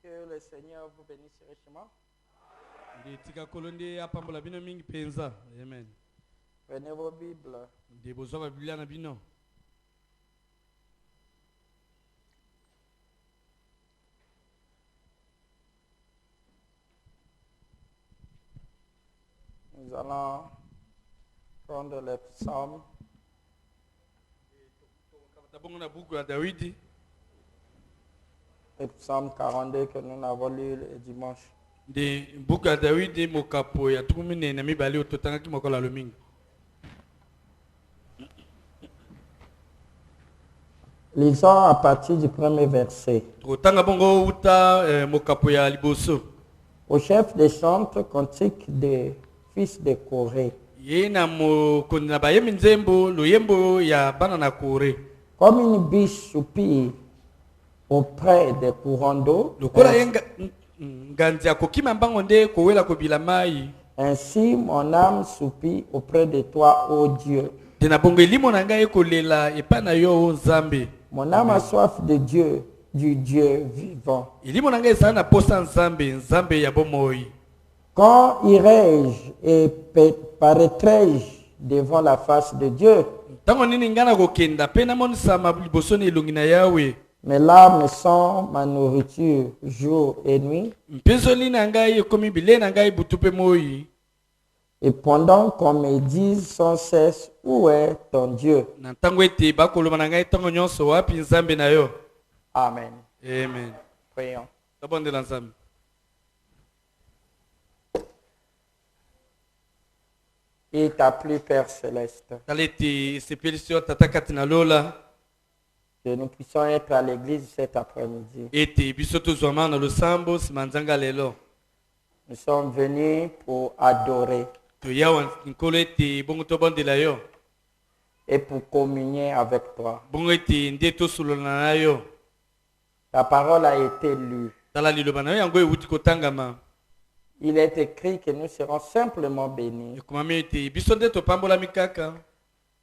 Que le Seigneur vous bénisse richement. Amen. Prenez vos Bibles. Nous allons prendre les psaumes. Le psaume 42 que nous avons lu le dimanche. Lisons à partir du premier verset. Au chef des chantres cantiques des fils de Corée. Comme une biche soupire auprès des courants d'eau, ainsi mon âme soupire auprès de toi, ô Dieu. Mon âme a soif de Dieu, du Dieu vivant. Quand irai-je et paraîtrai-je devant la face de Dieu? Mes larmes sont ma nourriture jour et nuit. Et pendant qu'on me dise sans cesse, où est ton Dieu? Amen. Amen. Prions. Il t'a plu, Père Céleste, que nous puissions être à l'église cet après-midi. Nous sommes venus pour adorer et pour communier avec toi. Ta parole a été lue. Il est écrit que nous serons simplement bénis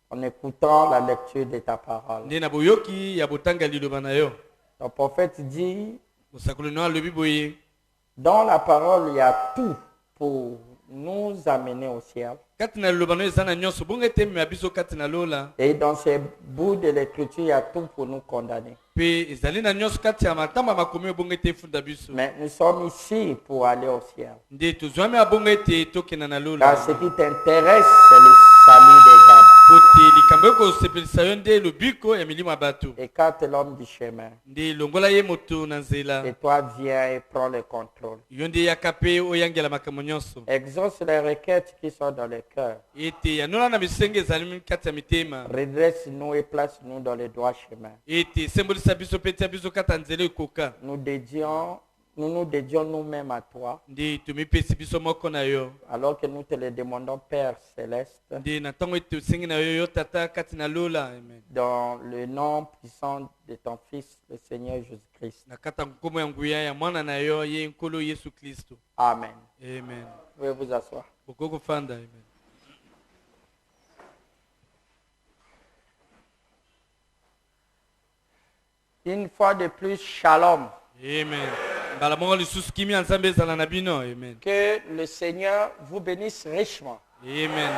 en écoutant la lecture de ta parole. Ton prophète dit, dans la parole, il y a tout pour nous amener au ciel. Et dans ces bouts de l'écriture, il y a tout pour nous condamner. Mais nous sommes ici pour aller au ciel. Car ce qui t'intéresse, c'est le salut des âmes. Et quand l'homme du chemin, et toi viens et prends le contrôle. Exauce les requêtes qui sont dans le cœur. Redresse-nous et place-nous dans le droit chemin. Nous nous dédions nous-mêmes à toi. Alors que nous te le demandons, Père Céleste. Dans le nom puissant de ton Fils, le Seigneur Jésus-Christ. Amen. Amen. Vous pouvez vous asseoir. Une fois de plus, shalom. Amen. Que le Seigneur vous bénisse richement. Amen.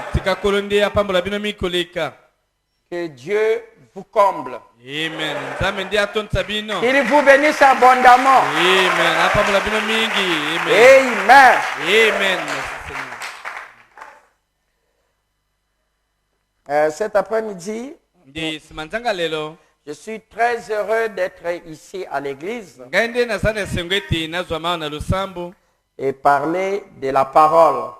Que Dieu vous comble. Amen. Qu'il vous bénisse abondamment. Amen. Amen. Amen. Cet après-midi, je suis très heureux d'être ici à l'église et parler de la parole.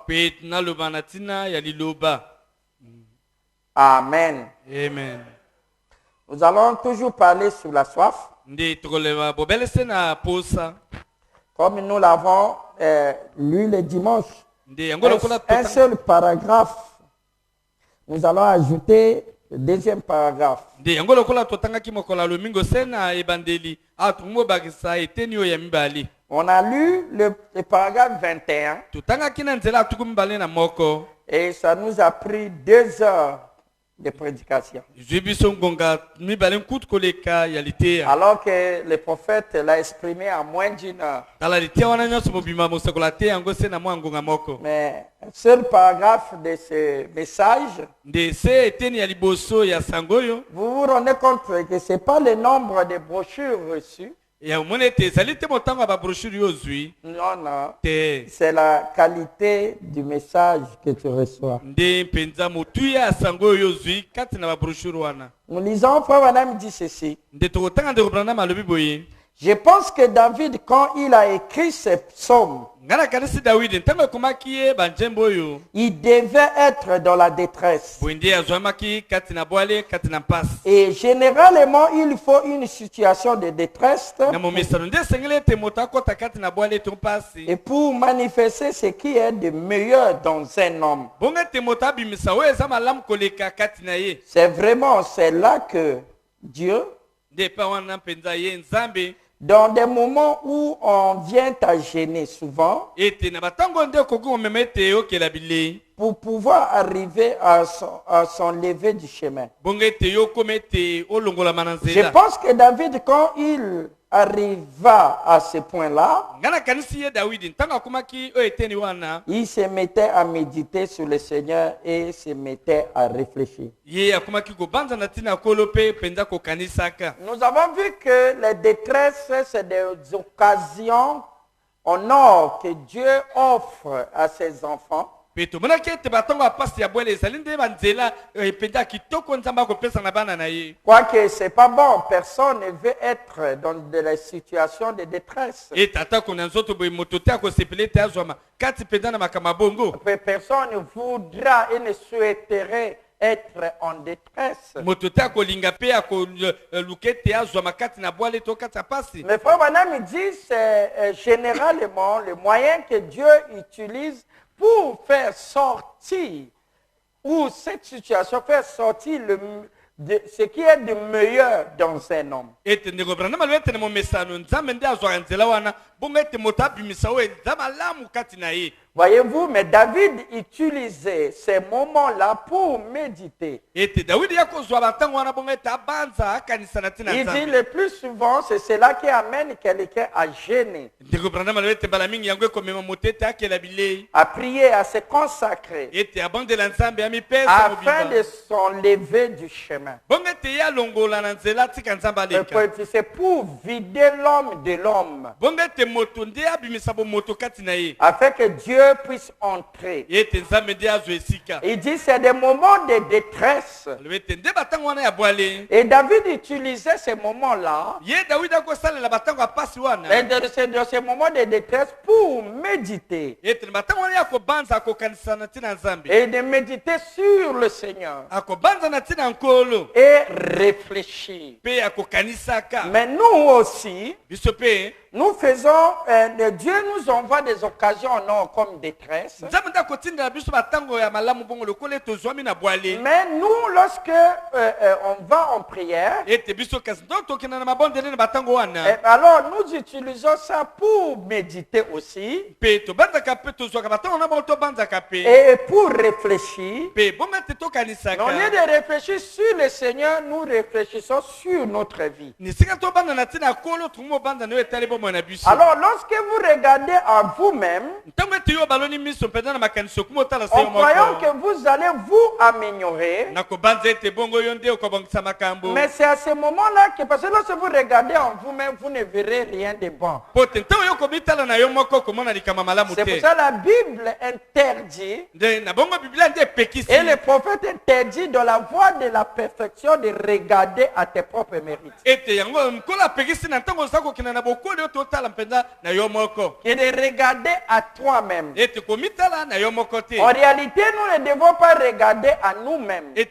Amen. Amen. Nous allons toujours parler sur la soif. Comme nous l'avons lu le dimanche. Un seul paragraphe. Nous allons ajouter le deuxième paragraphe. On a lu le paragraphe 21 et ça nous a pris 2 heures de prédication. Alors que le prophète l'a exprimé en moins d'une heure. Mais un seul paragraphe de ce message, vous vous rendez compte que ce n'est pas le nombre de brochures reçues. Non, non. C'est la qualité du message que tu reçois. Nous lisons, frère Madame dit ceci. Je pense que David, quand il a écrit ces psaumes, il devait être dans la détresse. Et généralement, il faut une situation de détresse et pour manifester ce qui est de meilleur dans un homme. C'est là que Dieu, dans des moments où on vient à gêner souvent, pour pouvoir arriver à son lever du chemin. Je pense que David, quand il arriva à ce point-là, il se mettait à méditer sur le Seigneur et se mettait à réfléchir. Nous avons vu que les détresses, c'est des occasions en or que Dieu offre à ses enfants. Quoique ce n'est pas bon, personne ne veut être dans des situations de détresse. Personne ne voudra et ne souhaiterait être en détresse. Mais frère Madame dit, c'est généralement le moyen que Dieu utilise pour faire sortir, ou cette situation, faire sortir ce qui est de meilleur dans un homme. Voyez-vous, mais David utilisait ces moments-là pour méditer. Il dit le plus souvent, c'est cela qui amène quelqu'un à gêner, à prier, à se consacrer, afin de s'enlever du chemin. C'est pour vider l'homme de l'homme, afin que Dieu puisse entrer. Il dit c'est des moments de détresse. Et David utilisait ces moments-là, dans ces moments de détresse, pour méditer. Et de méditer sur le Seigneur. Et réfléchir. Mais nous aussi, nous faisons, Dieu nous envoie des occasions non comme détresse. Mais nous, lorsque on va en prière, alors nous utilisons ça pour méditer aussi. Et pour réfléchir. Mais au lieu de réfléchir sur le Seigneur, nous réfléchissons sur notre vie. Alors, lorsque vous regardez à vous-même, en croyant que vous allez vous améliorer, mais c'est à ce moment-là que, parce que lorsque vous regardez en vous-même, vous ne verrez rien de bon. C'est pour ça que la Bible interdit, et le prophète interdit dans la voie de la perfection de regarder à tes propres mérites. Et de regarder à toi-même. En réalité, nous ne devons pas regarder à nous-mêmes. Mais nous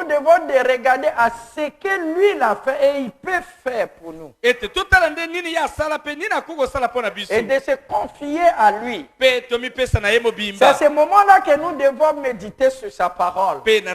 devons regarder à ce que lui l'a fait et il peut faire pour nous. Et de se confier à lui. C'est à ce moment-là que nous devons méditer sur sa parole. C'est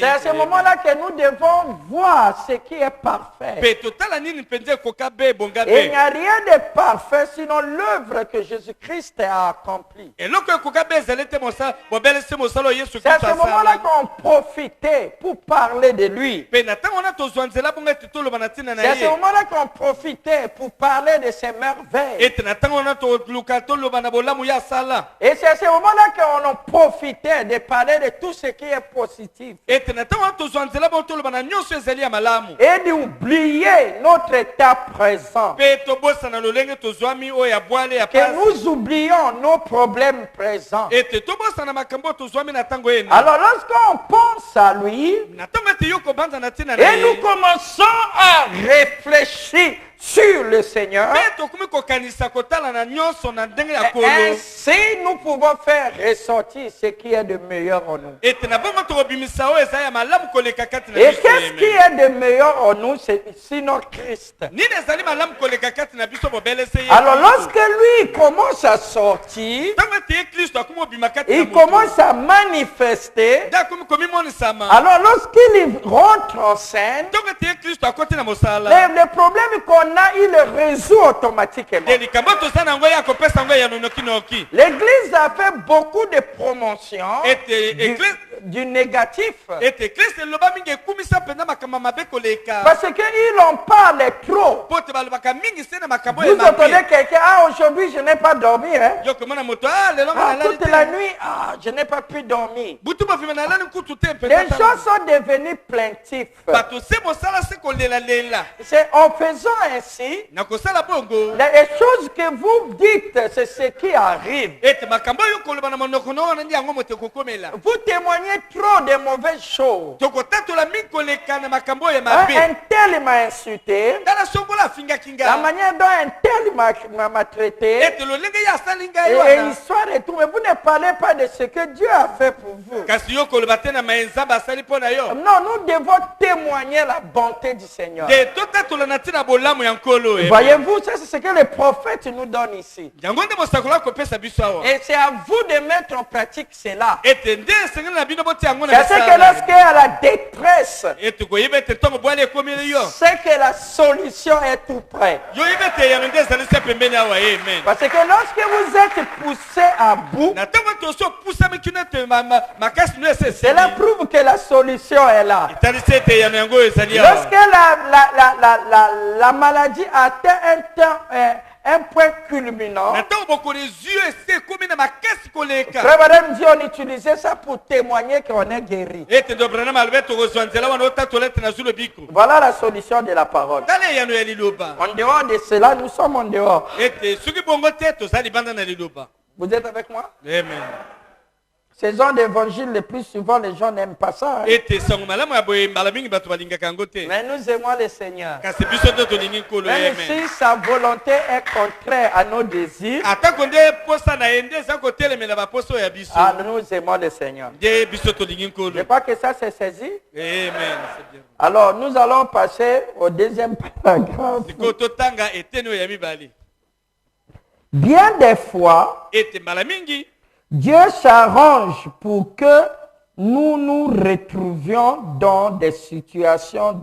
à ce moment-là que nous devons voir ce qui est parfait. Pe totala nini mpenza koka be bonga Et il be. n'y a rien de parfait sinon l'œuvre que Jésus-Christ a accomplie. Eloko koka be zelete mosala bobele se mosala Yesu C'est à Kristo ce moment-là asala. qu'on profitait pour parler de lui. Pe na tango na tozwanzela bonga titolo banatina na C'est à ce ye. moment-là qu'on profitait pour parler de ses merveilles. Et na tango na to luka tolo bana bolamu ya sala. Et c'est à ce moment-là qu'on en profitait de parler de tout ce qui est positif. Et na tango na tozwanzela bon tolo bana nyonso ezali ya malamu. Et d'oublier notre état présent. Pe tobosa na lolenge tozwami o ya bwale ya Que pasi. nous oublions nos problèmes présents. Et tobosa na makambo tozwami na tango ene. Alors lorsqu'on pense à lui, Na tango te yoko banza na tina na et nous ye. commençons à réfléchir sur le Seigneur, Pe tokumi kokanisa kotala na nyonso na ndenge ya kolo. ainsi nous pouvons faire ressortir ce qui est de meilleur en nous. Et na bongo tokobimisa o eza ya malamu koleka kati na Et biso. qu'est-ce qui est de meilleur en nous, c'est sinon Christ. Nini ezali malamu koleka kati na biso bobelese ye. Alors lorsque lui commence à sortir, Tango te ye Kristo akumi obima kati na il moto. commence à manifester. Da akumi komimonisama. Alors lorsqu'il rentre en scène, Tango te ye Kristo akoti na mosala. les problèmes qu'on a, il les résout automatiquement. Te likambo toza na ngo ya kopesa ngo ya nonoki. L'église a fait beaucoup de promotions Ete du, église du négatif. ete Kristo eloba mingi ekumisa pena makambo mabe koleka. Parce qu'il en parle trop. Po te balobaka mingi se na makambo ya Vous entendez mabe. quelqu'un, ah aujourd'hui je n'ai pas dormi. Hein? Yo komona moto lelo Ah, na toute la nuit, ah, je n'ai pas pu dormir. butu bafima na lani kutu te Les pena. gens sont devenus plaintifs. Bato se mosala se kolela lela. C'est en faisant ainsi, Na kosala bongo. les choses que vous dites, c'est ce qui arrive. Ete makambo yo koloba na monoko no wana ndi yango moto kokomela. Vous témoignez trop de mauvaises choses. Tokotatola mingi koleka na makambo ya Hein, mabe. un tel m'a insulté. Tala songola afinga La kinga. manière dont un tel m'a traité. Ete lolenge ya salinga Et yo. histoire et tout. Mais vous ne parlez pas de ce que Dieu a fait pour vous. Kasi yo koloba te na maenza basali pona yo. Non, nous devons témoigner la bonté du Seigneur. De totatola na tina bolamu ya nkolo. Voyez-vous, ça c'est ce que les prophètes nous donnent ici. Yango nde mosakola kopesa biso awa. Et c'est à vous de mettre en pratique cela. Ete nde esengeli na bino boti yango na C'est ce que misala. lorsqu'il y a la détresse, Ete koyeba ete ntongo bwale ekomeli yo. c'est que la solution est tout près. Yo yeba ete yano nde ezali se pembeni awa. Amen. Parce que lorsque vous êtes poussé à bout, Na ntango toso pusami kino ete makasi no ese cela prouve que la solution est là. etalisi ete yano yango ezali awa. Lorsque la maladie atteint un point culminant, Na ntango bokono ezwi ese ekomi na makasi koleka. Frère Madame dit on utilisait ça pour témoigner qu'on est guéri. Ete ndo branama alobi tokozwa nzela wana otatola ete nazwi lobiko. Voilà la solution de la parole. Tala yano ya liloba. En dehors de cela, nous sommes en dehors. Ete soki bongo te toza libanda na liloba. Vous êtes avec moi? Amen. Ces gens d'évangile, le plus souvent, les gens n'aiment pas ça. Hein? Ete sango malamu ya boye mbala mingi bato balingaka yango te. Mais nous aimons le Seigneur. Kasi biso nde tolingi nkolo. Même Amen. si sa volonté est contraire à nos désirs, atako nde posa na ye nde eza kotelemela baposo ya biso. ah, nous aimons le Seigneur. Nde biso tolingi Je nkolo. crois que ça c'est saisi. Amen. C'est bien. Alors, nous allons passer au deuxième paragraphe. Sikoyo totanga eteni oyo ya mibale. Bien des fois, Ete mbala mingi Dieu s'arrange pour que nous nous retrouvions dans des situations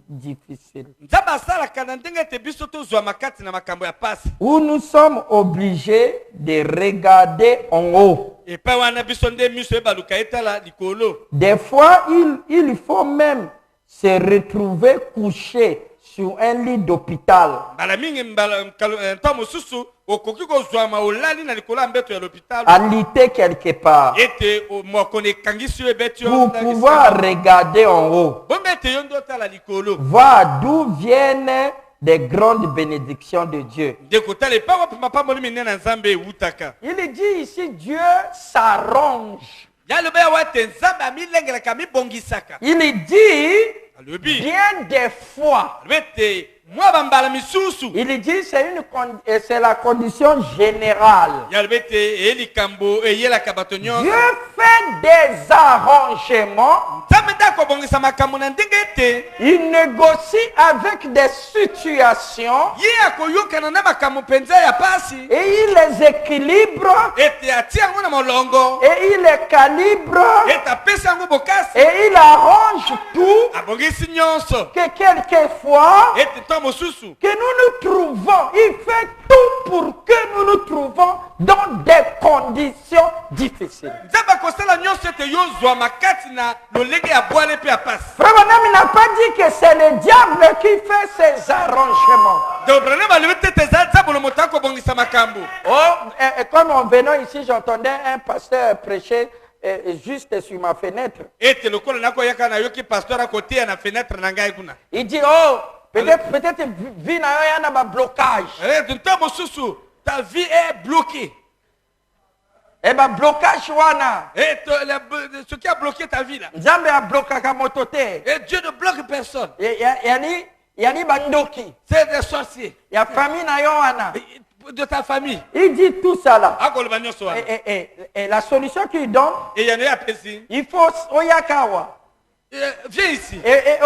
difficiles, nzambe asalaka na ndenge ete biso tozwama kati na makambo ya pasi. où nous sommes obligés de regarder en haut. Epai wana biso nde miso ebaluka etala likolo. Des fois, il faut même se retrouver couché sur un lit d'hôpital Mbala mingi ntango mosusu okoki kozwama olali na likolo ya mbeto ya l'hôpital. alité quelque part Ete mokolo ekangisi yo ebeti yo. pour pouvoir regarder en haut, bongo ete yo nde otala likolo. voir d'où viennent des grandes bénédictions de Dieu. Nde kotala epai wapi mapamboli minene na nzambe ewutaka. Il dit ici, Dieu s'arrange. Yaloba ya wate nzambe amilengelaka amibongisaka. Il dit, Alobi bien des fois, alobi ete Moi bambala misusu. Il dit c'est la condition générale. Yalbete eli kambo eyela kabatonyo. Dieu fait des arrangements. Tameda ko bongisa makambo na ndengete. Il négocie avec des situations. Ye akoyoka na makambo penza ya pasi. Et il les équilibre. Ete atia ngona molongo. Et il les calibre. Eta pesa ngo bokasi. Et il arrange tout. Abongisi nyonso. Que quelquefois, Ete to mosusu. que nous trouvons, il fait tout pour que nous trouvons dans des conditions difficiles. Nzaba kosala nyonso ete yozwa makati na lolenge ya bwale pe ya pasi. Frère Branham n'a pas dit que c'est le diable qui fait ces arrangements. Donc Branham alibete teza zabolo motako bongisa makambo. Oh, et comme en venant ici, j'entendais un pasteur prêcher juste sur ma fenêtre. Ete lokola nako yaka na yoki pasteur à côté na fenêtre na ngai kuna. Il dit, oh, peut-être vie na yo yana ba blocage. Nta mosusu ta vie est bloquée. Et ba blocage wana. Et ce qui a bloqué ta vie là. Nzambe a bloqué motote. Et Dieu ne bloque personne. Yani bandoki. C'est des sorciers. Il y a famille na yo wana. De ta famille. Il dit tout ça là. Et la solution qu'il donne, il faut oyakawa. Viens ici. Et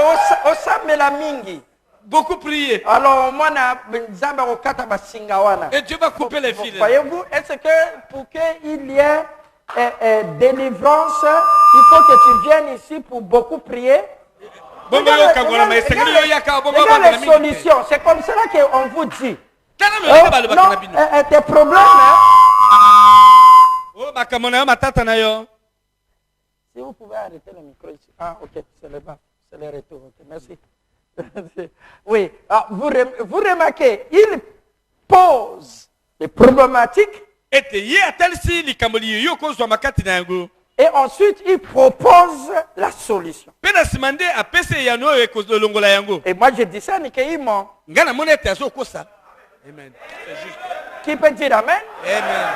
osamela mingi. Beaucoup prier. Alors moi na nzambe okata basinga wana. Et Dieu va couper les fils. Voyez-vous, est-ce que pour qu'il y ait délivrance, il faut que tu viennes ici pour beaucoup prier? Regarde les solutions. C'est comme cela qu'on vous dit. Non, tes problèmes. Si vous pouvez arrêter le micro ici. Ah, ok, c'est le bas. C'est le retour. Ok, merci. Oui, vous remarquez, il pose les problématiques. Et ensuite, il propose la solution. Et moi, je dis ça, il ment. Amen. Qui peut dire amen? Amen.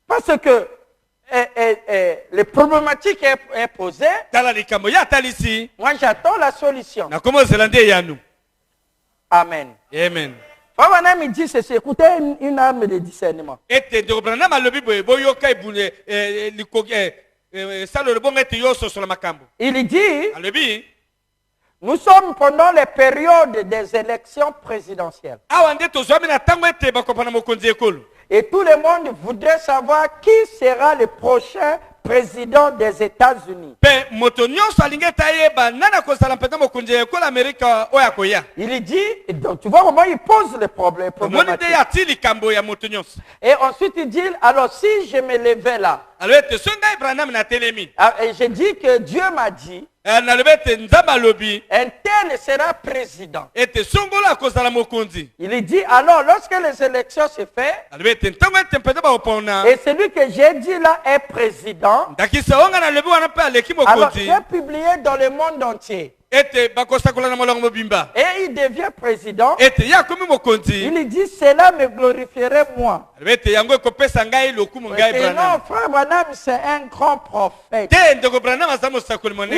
Parce que les problématiques est posée. Moi, j'attends la solution. Amen. Amen. Frère me dit ceci, écoutez une arme de discernement. Il dit, nous sommes pendant les périodes des élections présidentielles. Et tout le monde voudrait savoir qui sera le prochain président des États-Unis. Il dit, donc tu vois comment il pose le problème. Et ensuite il dit, alors si je me levais là, et j'ai dit que Dieu m'a dit, un tel sera président. Il dit alors lorsque les élections se font, et celui que j'ai dit là est président, alors j'ai publié dans le monde entier. Et il devient président. Il dit cela me glorifierait moi. Et non, frère Branham, c'est un grand prophète. Il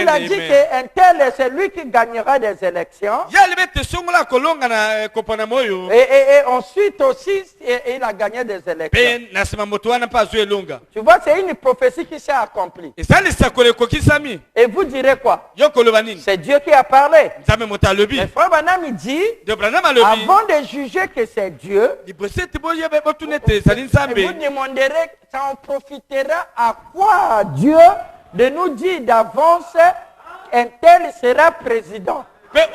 a dit qu'un tel c'est lui qui gagnera des élections. Et ensuite aussi, il a gagné des élections. Tu vois, c'est une prophétie qui s'est accomplie. Et vous direz quoi? C'est Dieu qui a parlé. Mais frère Branham il dit, avant de juger que c'est Dieu, vous demanderez, ça en profitera à quoi Dieu de nous dire d'avance un tel sera président. Et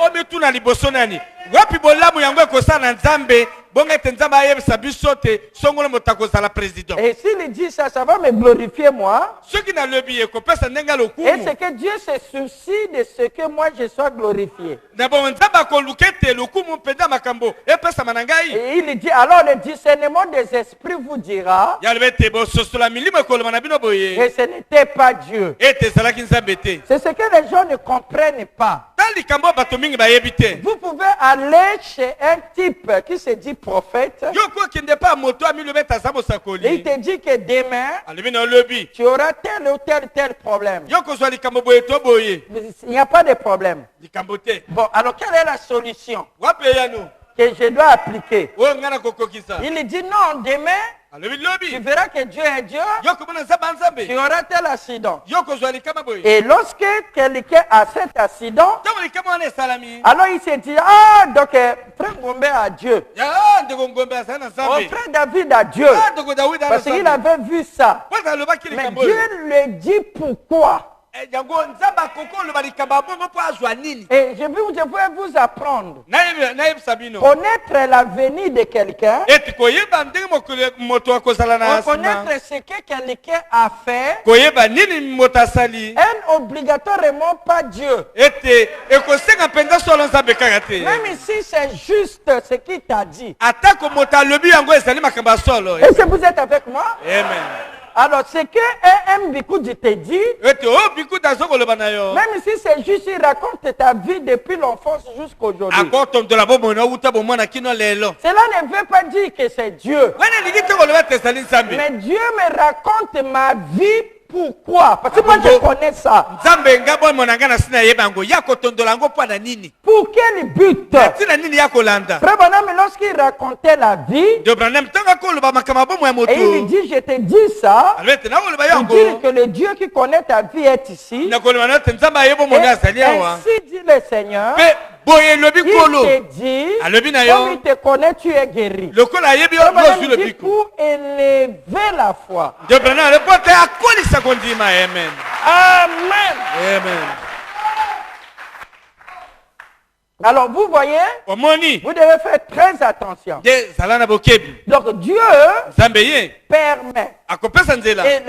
s'il dit ça, ça va me glorifier moi. Et c'est que Dieu se soucie de ce que moi je sois glorifié. Et il dit, alors le discernement des esprits vous dira que ce n'était pas Dieu. C'est ce que les gens ne comprennent pas. Vous pouvez aller chez un type qui se dit prophète, Yoko qui n'est pas moto, ami le mettre à Samo et il Sakoli. te dit que demain, Allume dans le lobby. tu auras tel ou tel problème. Yoko soit les Kamboboye Toboye. Mais il n'y a pas de problème. Les Kambote. Bon, alors quelle est la solution Wapeyanu. que je dois appliquer? Oh, ngana koko kisa. Il dit non, demain, Allume tu lobby. verras que Dieu est Dieu, Yoko mona zamba nzambe. tu auras tel accident. Yoko soit les Kamaboye. Et lorsque quelqu'un a cet accident, Tant les Kamane salami. alors il se dit, ah, donc frère Gombe a Dieu. Ya ndego ngombe asana Oh, nzambe. frère David a Dieu. Ah ndego David Parce qu'il avait vu ça. Wata loba kili Mais Kamboye. Dieu le dit pourquoi. Yango nzamba koko loba li Kambabongo po azwa nini. Et je vais vous apprendre. Naib Sabino. Connaître l'avenir de quelqu'un. Eti koyeba ndenge mokolo moto akozala na asima. Connaître ce que quelqu'un a fait. Koyeba nini moto asali. Elle obligatoirement pas Dieu. Ete ekosenga mpenza solo nzambe kaka te. Même si c'est juste ce qu'il t'a dit. Atako moto alobi yango ezali makambo ya solo. Est-ce que vous êtes avec moi? Amen. Alors, ce que un Bikoudi te dit, Ete o biku dazo koloba na yo. même si c'est juste, il raconte ta vie depuis l'enfance jusqu'aujourd'hui. Akotondola bomo na uta bomo na kino lelo. Cela ne veut pas dire que c'est Dieu. Wana lingi te koloba te sali nzambe. Mais Dieu me raconte ma vie. Pourquoi? Parce que moi je connais ça. Nzambe ngabo mona ngana sina yebango yakotondola ngo po na nini. Pour quel but? Tina nini yakolanda. Frère Branham, lorsqu'il racontait la vie, De Branham tanga koloba makama bomo ya moto. et il lui dit, je te dis ça, Alwete na koloba pour dire yango. que le Dieu qui connaît ta vie est ici. Na koloba na te nzamba yebo Et mona asali awa. ainsi dit le Seigneur, Pe boye lobi il kolo. te dit, Alobi na yo. comme il te connaît, tu es guéri. Lokola yebi yo Frère Branham lozu le dit, biku. pour élever la foi. De Branham le pote akolisa kondima. Amen. Amen. Amen. Alors vous voyez, Omoni. vous devez faire très attention. De zalana bokebi. Donc Dieu Nzambe ye. permet. Akopesa nzela. Et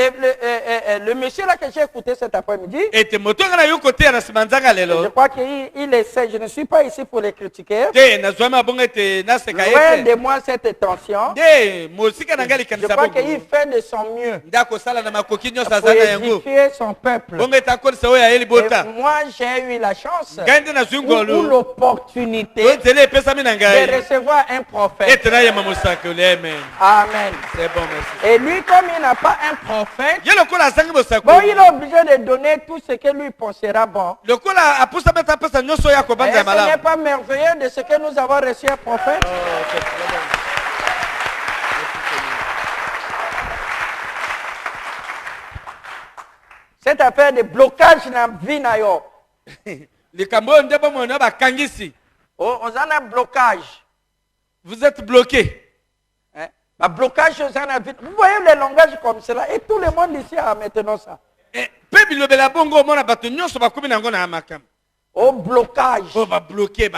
le monsieur là que j'ai écouté cet après-midi, Ete moto ngana yo kote na simanzanga je lelo. crois qu'il essaie, je ne suis pas ici pour les critiquer. Te na zwama bonga ete na seka Loin ete. de moi cette tension. De mosika na ngali Je kanisa crois bongo. qu'il fait de son mieux Ndako sala na makoki nyosa pour zana yango. édifier son peuple. Bonga eta kolisa oya eli Et bota. moi, j'ai eu la chance Ngande na ou zungolo. l'opportunité Tele epesa mi na de ngai. recevoir un prophète. Ete na yema mosakoli. Amen. Amen. C'est bon, merci. Et lui, comme il n'a pas un prophète, Ye lokola asangi bon, mosakoli. il est obligé de donner tout ce que lui pensera bon. Lokola apusa beta apesa nyonso ya Et kobanza ce n'est malamu. pas merveilleux de ce que nous avons reçu un prophète. Cette affaire de blocage dans la vie, na yo. Likambo oyo nde bomoi na bakangisi. Oh, on a un blocage. Vous êtes bloqué. Hein? Un blocage dans la vie. Vous voyez les langages comme cela. Et tout le monde ici a maintenant ça. Mpe bilobela bongo omona bato nyonso bakomi nango na makambo. Oh, blocage. Oh, babloqué.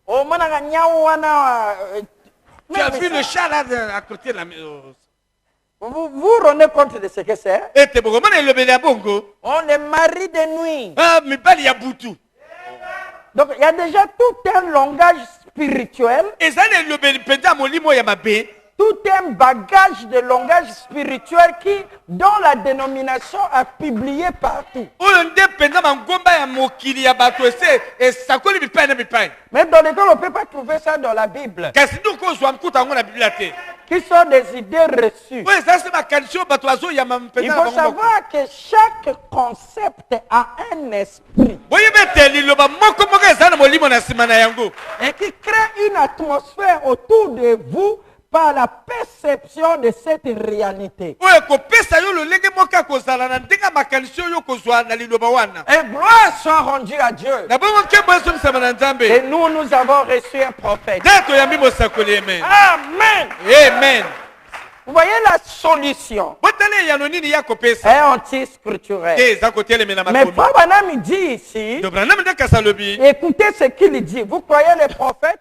Oh, mananga nyao wana. Tu as vu le chat là à côté de la maison. Vous vous rendez compte de ce que c'est? Ete bokomona elobela bongo. On les marie de nuit. Ah, mibali ya butu. Donc, il y a déjà tout un langage spirituel, Ezali elobeli mpenza molimo ya mabe. tout un bagage de langage spirituel dont la dénomination a publié partout. Oyo nde mpenza mangomba ya mokili ya bato esakoli bipai na bipai. Mais dans lesquels on ne peut pas trouver ça dans la Bible, Kasi nde okozwa mkuta yango na biblia te. qui sont des idées reçues. Oyo ezali se makanisi oyo bato bazoyama Il mpenza na faut bango moko. savoir que chaque concept a un esprit boyebi ete liloba moko moko ezali na molimo na nsima na yango. et qui crée une atmosphère autour de vous par la perception de cette réalité. oyo ekopesa yo lolenge moko ya kozala na ndenge ya makanisi oyo kozwa na liloba wana. Et gloire soit rendue à Dieu. na bongo nkembo esomisama na Et nzambe. nous avons reçu un prophète. nde toyambi mosakoli. Amen. Amen. Amen. Vous voyez la solution botala eyano nini ya kopesa est anti-scripturelle. te eza kotelemela Mais makomi. Frère Branham il dit ici, dobranam nde kasi alobi. écoutez ce qu'il dit. Vous croyez les prophètes?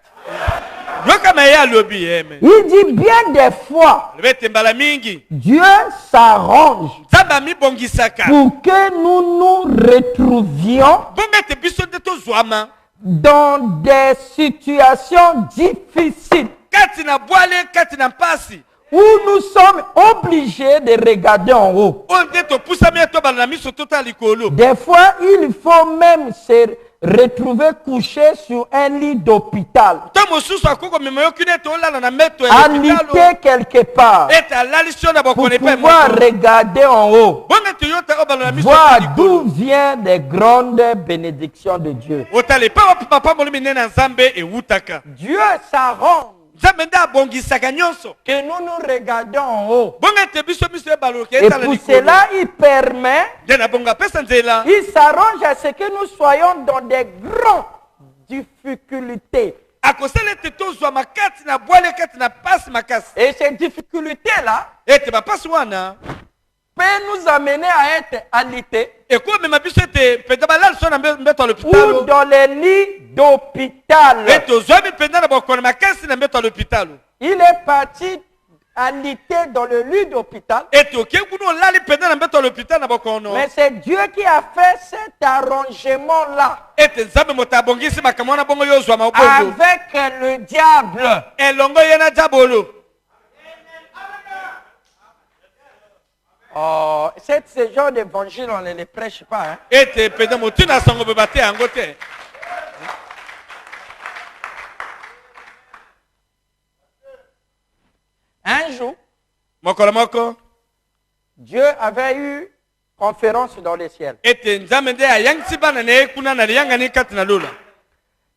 yokama ye alobi. Amen. Il dit bien des fois, alobi ete mbala mingi Dieu s'arrange nzambe amibongisaka pour que nous nous retrouvions bongo ete biso nde tozwama dans des situations difficiles kati na bwale kati na mpasi où nous sommes obligés de regarder en haut. oyo nde topusami ye tobala na miso tota likolo. Des fois, il faut même se retrouver couché sur un lit d'hôpital, ntango mosusu akoki komema yo kino ete olala na mbeto ya alité lopitalo quelque part, ete alali sio na pour bokono epai pouvoir moko regarder en haut, bongo ete yo ta obala na miso voir ya d'où likolo viennent les grandes bénédictions de Dieu. otala epai wapi mapamboli minene na nzambe ewutaka Dieu s'arrange nzambe nde abongisaka nyonso que nous nous regardons en haut. bongo ete biso miso ebaloki Et etala pour likolo cela, il permet, nde na bongo apesa nzela il s'arrange à ce que nous soyons dans des grandes difficultés. akosala ete tozwama kati na bwale kati na pasi makasi Et ces difficultés-là ete bapasi wana peuvent nous amener à être alités ekomema biso ete mpenza balali so na mbeto ya ou lopitalo dans les lits d'hôpital. ete ozwami mpenza na bokono makasi na mbeto ya lopitalo Il est parti alité dans le lit d'hôpital. ete okie kuna olali mpenza na mbeto ya lopitalo na bokono Mais c'est Dieu qui a fait cet arrangement-là ete nzambe moto abongisi makambo wana bongo yo ozwama obongo avec le diable. elongo ye na diabolo Oh, ce genre d'évangile, on ne les prêche pas. Hein? ete mpenza motina ya sango boyeba te yango te Un jour, mokolo moko Dieu avait eu conférence dans le ciel. ete nzambe nde ayangisi bana na ye kuna na liyangani kati na lola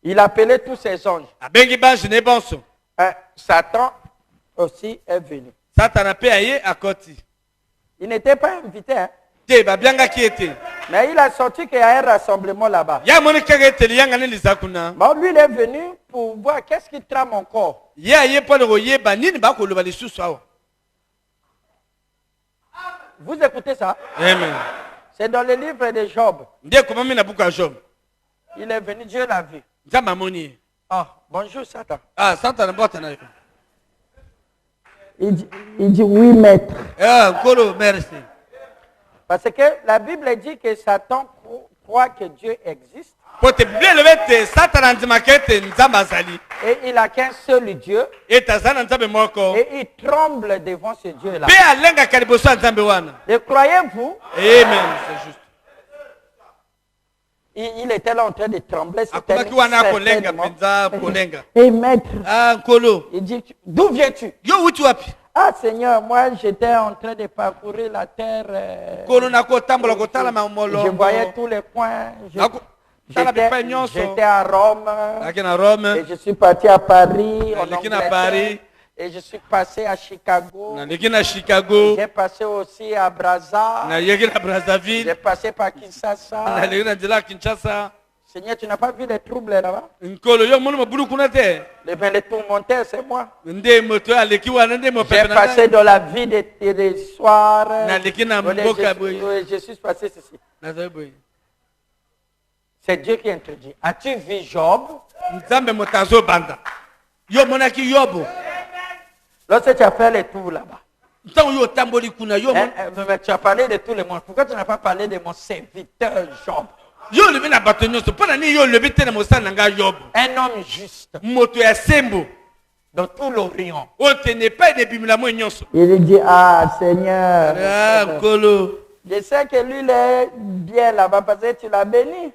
Il appelait tous ses anges. abengi bange ne bonso Satan aussi est venu. satana mpe aye akoti Il n'était pas invité, hein? te babiangaki ete Mais il a senti qu'il y a un rassemblement là-bas. ya amoni kaka ete liyangani liza kuna Bon, lui, il est venu pour voir qu'est-ce qui trame encore. ye aye mpo na koyeba nini bakoloba lisusu awa Vous écoutez ça? amen C'est dans le livre de Job. nde ekomami na buku ya job Il est venu, Dieu l'a vu. nzambe amoni ye Ah, bonjour Satan. satana bota na yo Il dit oui, maître. nkolo merci Parce que la Bible dit que Satan croit que Dieu existe po te biblia elobi ete satana andimaka ete nzambe azali et il a qu'un seul Dieu ete azali na nzambe moko et il tremble devant ce Dieu-là. mpe alengaka liboso ya nzambe wana Et croyez-vous, amen c'est juste il était là en train de trembler. akomaki wana akolenga mpenza kolenga Et maître, nkolo il dit, d'où viens-tu? yo wuti wapi Ah Seigneur, moi j'étais en train de parcourir la terre. nkolo nakotambola kotalama Je molongo voyais tous les coins. tala bipai nyonso J'étais à Rome. aki na rome Et je suis parti à Paris, en naleki na Angleterre. paris Et je suis passé à Chicago. naleki na chicago J'ai passé aussi à Brazza. nayeki na J'ai brazzaville passé par Kinshasa. naleki na nzela ya kinshasa Seigneur, tu n'as pas vu les troubles là-bas? nkolo yo moni mobulu kuna te Les tourmenteurs, c'est moi. nde moto aleki wana nde J'ai mopepe na passé dans la vie des soirs. naleki na mboka boye Oui, je suis passé ceci. nazali boye C'est Dieu qui introduit. As-tu vu Job? nzambe moto azobanda yo monaki yobo Lorsque tu as fait les tours là-bas. ntango yo otamboli kuna yo Mais tu as parlé de tous les mondes. Pourquoi tu n'as pas parlé de mon serviteur Job? yo olobi na bato nyonso mpo na nini yo olobi te na mosala na ngai yobo Un homme juste moto ya sembo dans tout l'Orient. oyo te nepai na ebimela moi nyonso Il dit, ah Seigneur, nkolo je sais que lui il est bien là-bas parce que tu l'as béni.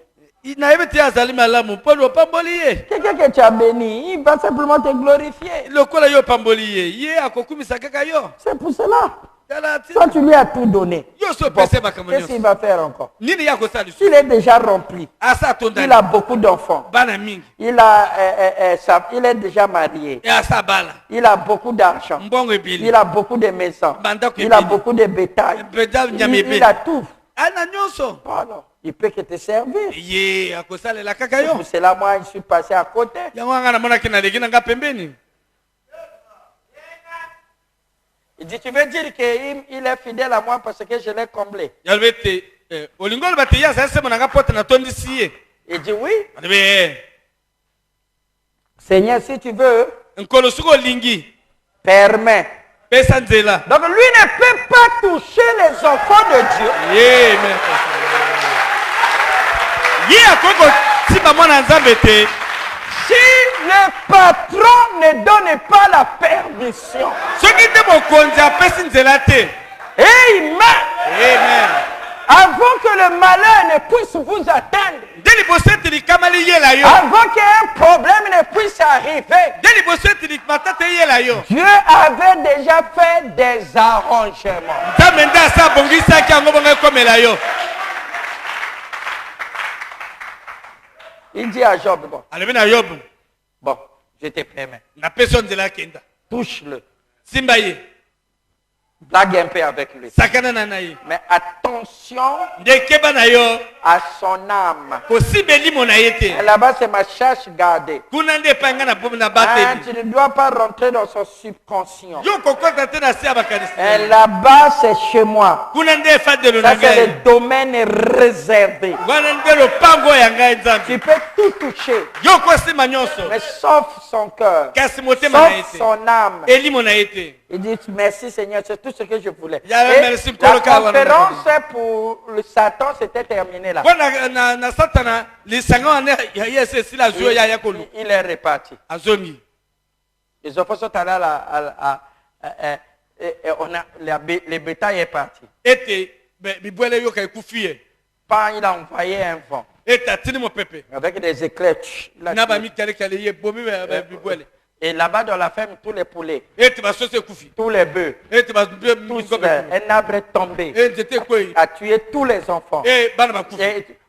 nayebi te azali malamu mpo opamboli ye Quelqu'un que tu as béni, il va simplement te glorifier. lokola yo opamboli ye ye akokumisa kaka yo C'est pour cela. tala Toi, tu lui as tout donné. yo so Bon, opesa makambo qu'est-ce qu'il nyonso va faire encore? nini ye akosala lisusu Il est déjà rempli. asa Il atondani a beaucoup d'enfants. bana mingi Il est déjà marié. asa bala Il a beaucoup d'argent. mbongo ebele Il a beaucoup de maisons. Bandako Il a ebele. beaucoup de bétail. mpenza nyama Il ebele a tout. ana nyonso Alors, il peut que te servir. ye akosalela kaka C'est yo pour cela, moi, je suis passé à côté. yango anga namonaki naleki na nga pembeni Il dit, tu veux dire qu'il est fidèle à moi parce que je l'ai comblé? yalobi ete olingi oloba te ye azali semo na nga mpo te natondisi ye Il dit, oui. alobi Seigneur, si tu veux, nkolo soki olingi permets. pesa nzela Donc, lui ne peut pas toucher les enfants de Dieu. ye ye akoki kosimba mwana nzambe te Si le patron ne donne pas la permission. soki te mokonzi apesi nzela te Amen. amen Avant que le malheur ne puisse vous atteindre. Avant qu'un problème ne puisse arriver, Dieu avait déjà fait des arrangements. Il dit à Job, bon, je te permets, touche-le, blague un peu avec lui. Mais attention à son âme. Et là-bas, c'est ma cherche gardée. Tu ne dois pas rentrer dans son subconscient. Et là-bas, c'est chez moi. Ça, c'est le domaine réservé. Tu peux tout toucher. Mais sauf son cœur. Sauf son âme. Il dit, merci Seigneur, c'est tout ce que je voulais. Et la conférence pour le Satan s'était terminée là. Il est reparti. Les enfants sont allés le bétail est parti. Pas il a envoyé un vent. Avec des éclairs. Et là-bas dans la ferme, tous les poulets, tous les bœufs, tous, un arbre est tombé, a tué tous les enfants.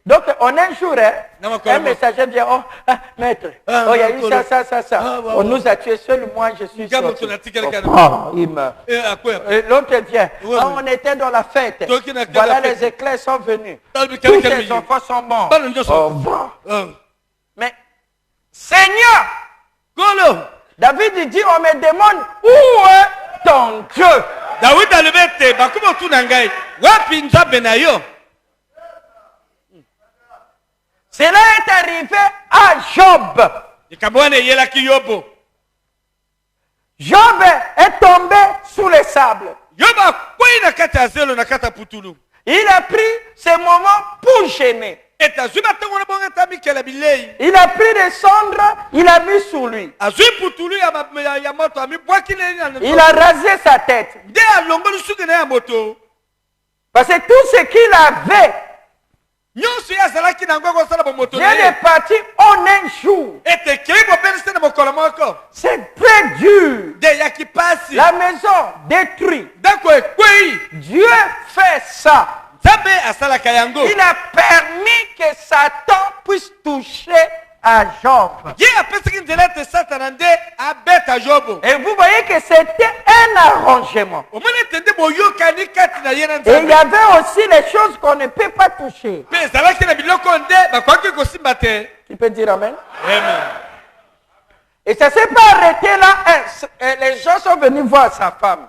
Donc, on a un jour, un messager vient, oh, maître, il y a eu ça. On nous a tué, seul moi, je suis sorti. Il meurt. L'autre vient, on était dans la fête. Voilà, les éclairs sont venus. Tous les enfants sont morts. Mais, Seigneur, David dit, on me demande où est ton Dieu. Cela est arrivé à Job. Job est tombé sous les sables. Il a pris ce moment pour gêner. Il a pris des cendres, il a mis sous lui. Il a rasé sa tête. Parce que tout ce qu'il avait vient de partir en un jour. C'est très dur. La maison détruite. Dieu fait ça. Il a permis que Satan puisse toucher à Job. Et vous voyez que c'était un arrangement. Et il y avait aussi les choses qu'on ne peut pas toucher. Tu peux dire amen? Amen. Et ça ne s'est pas arrêté là. Les gens sont venus voir sa femme.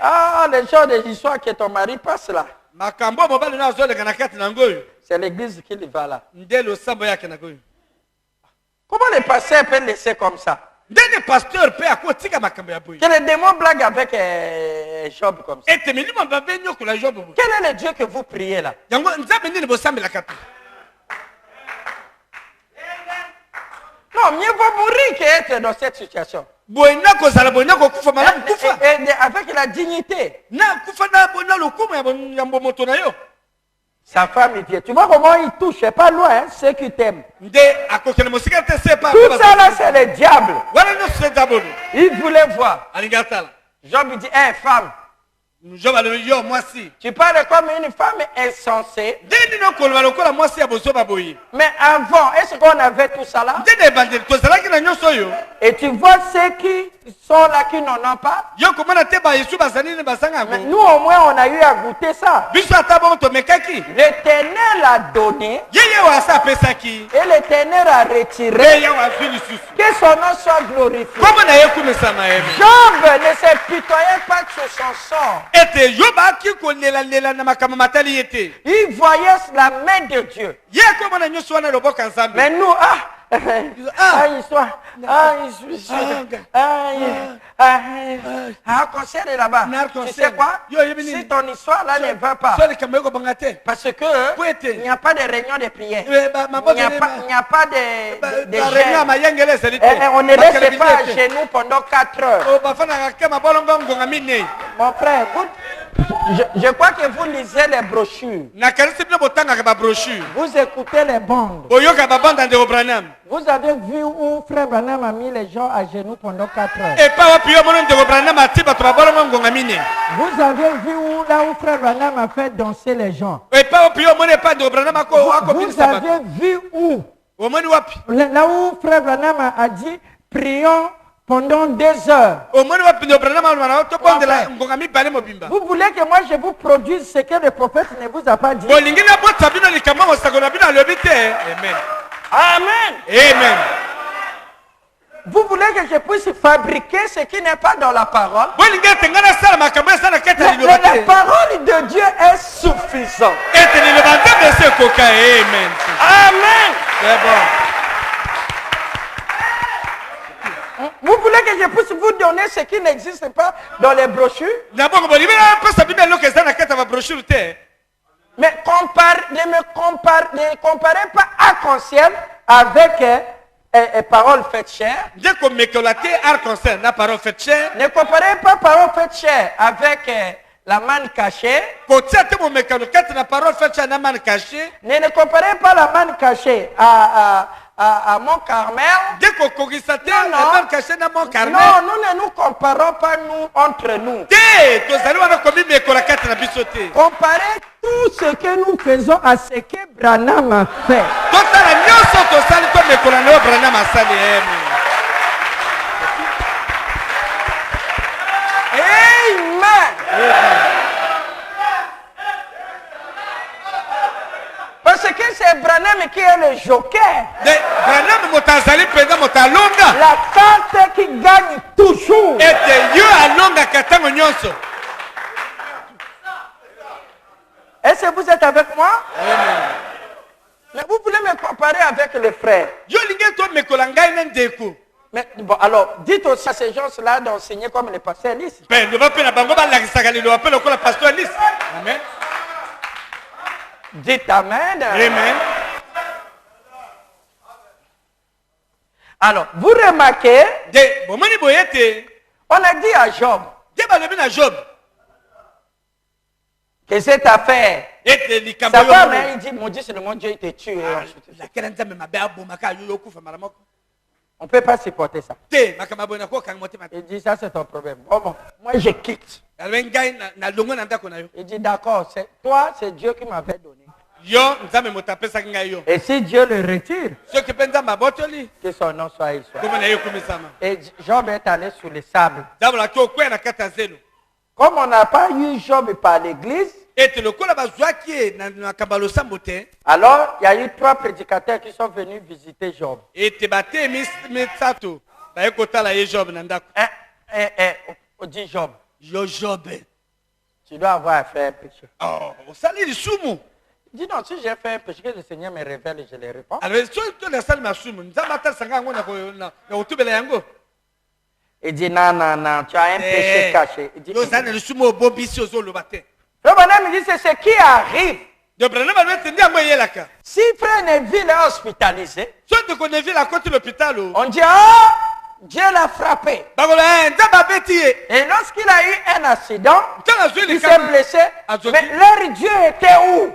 Ah, les gens des histoires que ton mari passe là. C'est l'église qui va là. Comment les pasteurs peuvent laisser comme ça? Que les démons blaguent avec Job comme ça. Quel est le Dieu que vous priez là? Non, mieux vaut mourir qu'être dans cette situation. Et avec la dignité. Sa femme, il dit, tu vois comment il touche, c'est pas loin, hein, ceux qui t'aiment. Tout ça là, c'est le diable. Il voulait voir. Job dit, hé, femme. Tu parles comme une femme insensée. Mais avant, est-ce qu'on avait tout ça là? Et tu vois ceux qui sont là qui n'en ont pas? Mais nous au moins on a eu à goûter ça. L'Éternel a donné. Et l'Éternel a retiré. Que son nom soit glorifié. Job ne se pitoyait pas sur son sort. Il voyait la main de Dieu. Mais nous, un concert est là-bas. Tu sais quoi? Si ton histoire là ne va pas, parce que il n'y a pas de réunion de prière, il n'y a pas de jeûne. On ne reste pas chez nous pendant 4 heures. Mon frère, je crois que vous lisez les brochures. Vous écoutez les bandes. Vous avez vu où Frère Branham a mis les gens à genoux pendant 4 heures. Vous avez vu où, là où Frère Branham a fait danser les gens. Vous avez vu où, là où Frère Branham a dit prions pendant 2 heures. Vous voulez que moi je vous produise ce que le prophète ne vous a pas dit? Amen. Amen. Vous voulez que je puisse fabriquer ce qui n'est pas dans la parole? La parole de Dieu est suffisante. Amen. Vous voulez que je puisse vous donner ce qui n'existe pas dans les brochures? Mais ne comparez pas arc-en-ciel avec parole faite chair. Ne comparez pas parole faite chair avec la manne cachée. Ne comparez pas la manne cachée à Mont Carmel. Non, nous ne nous comparons pas nous entre nous. Comparez tout ce que nous faisons à ce que Branham a fait. Amen. Parce que c'est Branham qui est le joker. La carte qui gagne toujours. Est-ce que vous êtes avec moi? Mais vous voulez me comparer avec les frères. Mais bon, alors, dites aussi à ces gens-là d'enseigner comme les pasteurs lisses. Amen. Dites Amen. Amen. Alors, vous remarquez, on a dit à Job que cette affaire, sa femme, il dit, mon Dieu, c'est le mon Dieu, il te tue. On ne peut pas supporter ça. Il dit, ça c'est ton problème. Bon, moi je quitte. Il dit, d'accord, toi, c'est Dieu qui m'avait donné. Et si Dieu le retire, que son nom soit soit. Et Job est allé sous les sables. Comme on n'a pas eu Job par l'église, alors il y a eu 3 prédicateurs qui sont venus visiter Job. On dit Job. Tu dois avoir fait un péché. Dis non, si j'ai fait un péché, que le Seigneur me révèle et je les réponds. Il dit non, tu as un péché caché. Il dit, Frère Branham dit c'est ce qui arrive. Si Frère Neville est hospitalisé, on dit Dieu l'a frappé. Et lorsqu'il a eu un accident, il s'est blessé. Mais leur Dieu était où?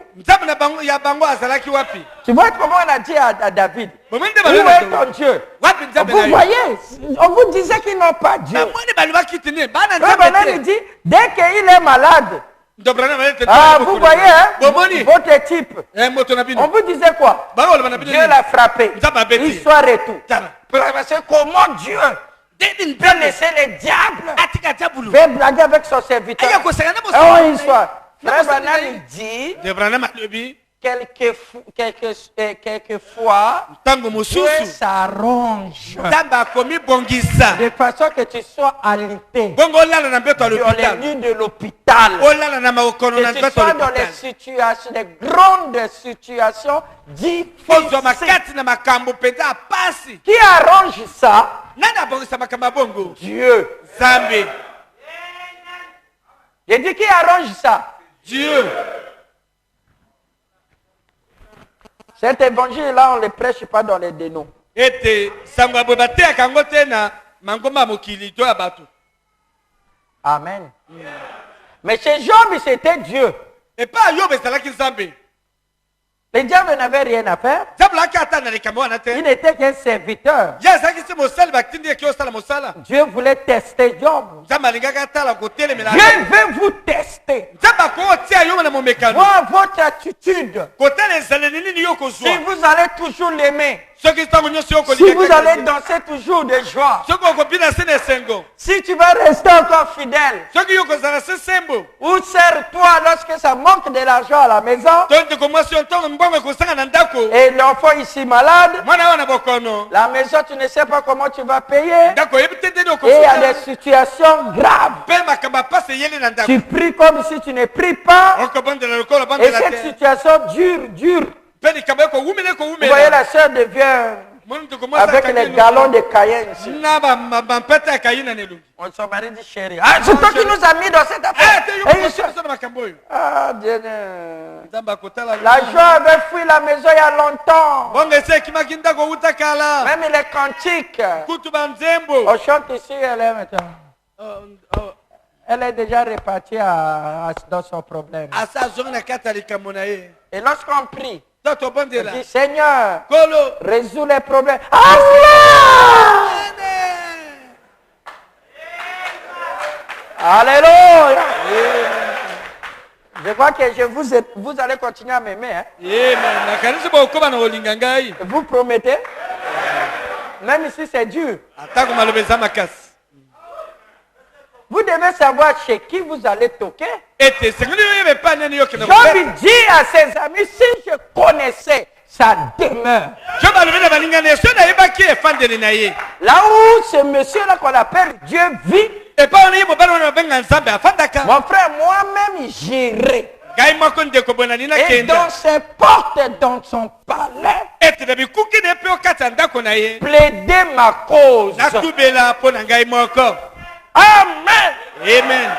Tu vois comment on a dit à David, où est ton Dieu? Vous voyez, on vous disait qu'ils n'ont pas Dieu. Frère Branham dit, dès qu'il est malade, vous voyez, votre type, on vous disait quoi? Dieu l'a frappé, il soit retour. Parce que comment Dieu peut laisser les diables faire blaguer avec son serviteur? Il soit. Frère Branham dit, quelquefois, Dieu s'arrange de façon que tu sois alité dans les lits de l'hôpital. Que tu sois dans les situations, les grandes situations difficiles. Qui arrange ça? Dieu. J'ai dit qui arrange ça? Dieu. Cet évangile-là, on ne le prêche pas dans les dénoms. Amen. Mais chez Job, c'était Dieu. Et pas Yob ezalaki nzambe. Le diable n'avait rien à faire. Nzambe alaki ata na likambo wana te. Il n'était qu'un serviteur. Ye azalaki se mosali batindi eki osala mosala. Dieu voulait tester Job. Nzambe alingaki atala kotelemela. Dieu veut vous tester. Nzambe akotia yo na momekano. Voir votre attitude. Kotala ezaleli nini yo kozwa. Si vous allez toujours l'aimer. Soki ntango nyonso yo Si vous allez danser toujours de joie. soki okobina se na esengo. Si tu vas rester encore fidèle. Soki yo kozala se sembo. Ou sers-toi lorsque ça manque de l'argent à la maison. to ndeko mwasi yo ntango mbongo ekosanga na ndako. Et l'enfant ici malade. Mwana wana bokono. La maison, tu ne sais pas comment tu vas payer. Ndako yebi te ndeni Et il y a okofuta. des situations graves. Mpe makambo apasi eyeli na ndako. Tu pries comme si tu ne pries pas. okobondela lokola Et bandela cette te. situation dure. Mpe likambo ekowumela Vous voyez, ekowumela. la sœur devient Mwana ndeko mwasi avec akangi les eloko. galons de Cayenne ici. na bampete ya kayina na elongi. Son mari dit chérie. Ah, c'est toi qui nous as mis dans cette affaire. te yo Et il kokosa se- biso na makambo oyo. Ah, Dieu. nzambe akotala La joie avait fui la maison il y a longtemps. bongo esi ekimaki ndako outa kala. Même les cantiques. kutu banzembo. On chante ici, elle est maintenant. Elle est déjà repartie dans son problème. asa azongi na kati ya likambo na ye. Et lorsqu'on prie, to on tobondela dit Seigneur, kolo. résous les problèmes. Allah! Alléluia! Je crois que vous allez continuer à m'aimer. Hein? Amen. nakanisi bokoba na kolinga ngai. Vous promettez? Même ici, c'est dur. atako maloba eza makasi. Vous devez savoir chez qui vous allez toquer. ete esengeli oyo yeba epai nani yokende Job dit à ses amis, si je connaissais sa demeure, job alobi na balingani ye so nayebaki efandeli na ye. là où ce monsieur-là qu'on appelle Dieu vit, epai wana ye mobali wana babenga nzambe afandaka. mon frère, moi-même, j'irai. ngai moko ndeko boye na nini Et dans nakenda. ses portes, dans son palais, ete na bikuki na ye mpe okati ya ndako na ye. plaider ma cause. natubela mpo na ngai moko. Amen. amen.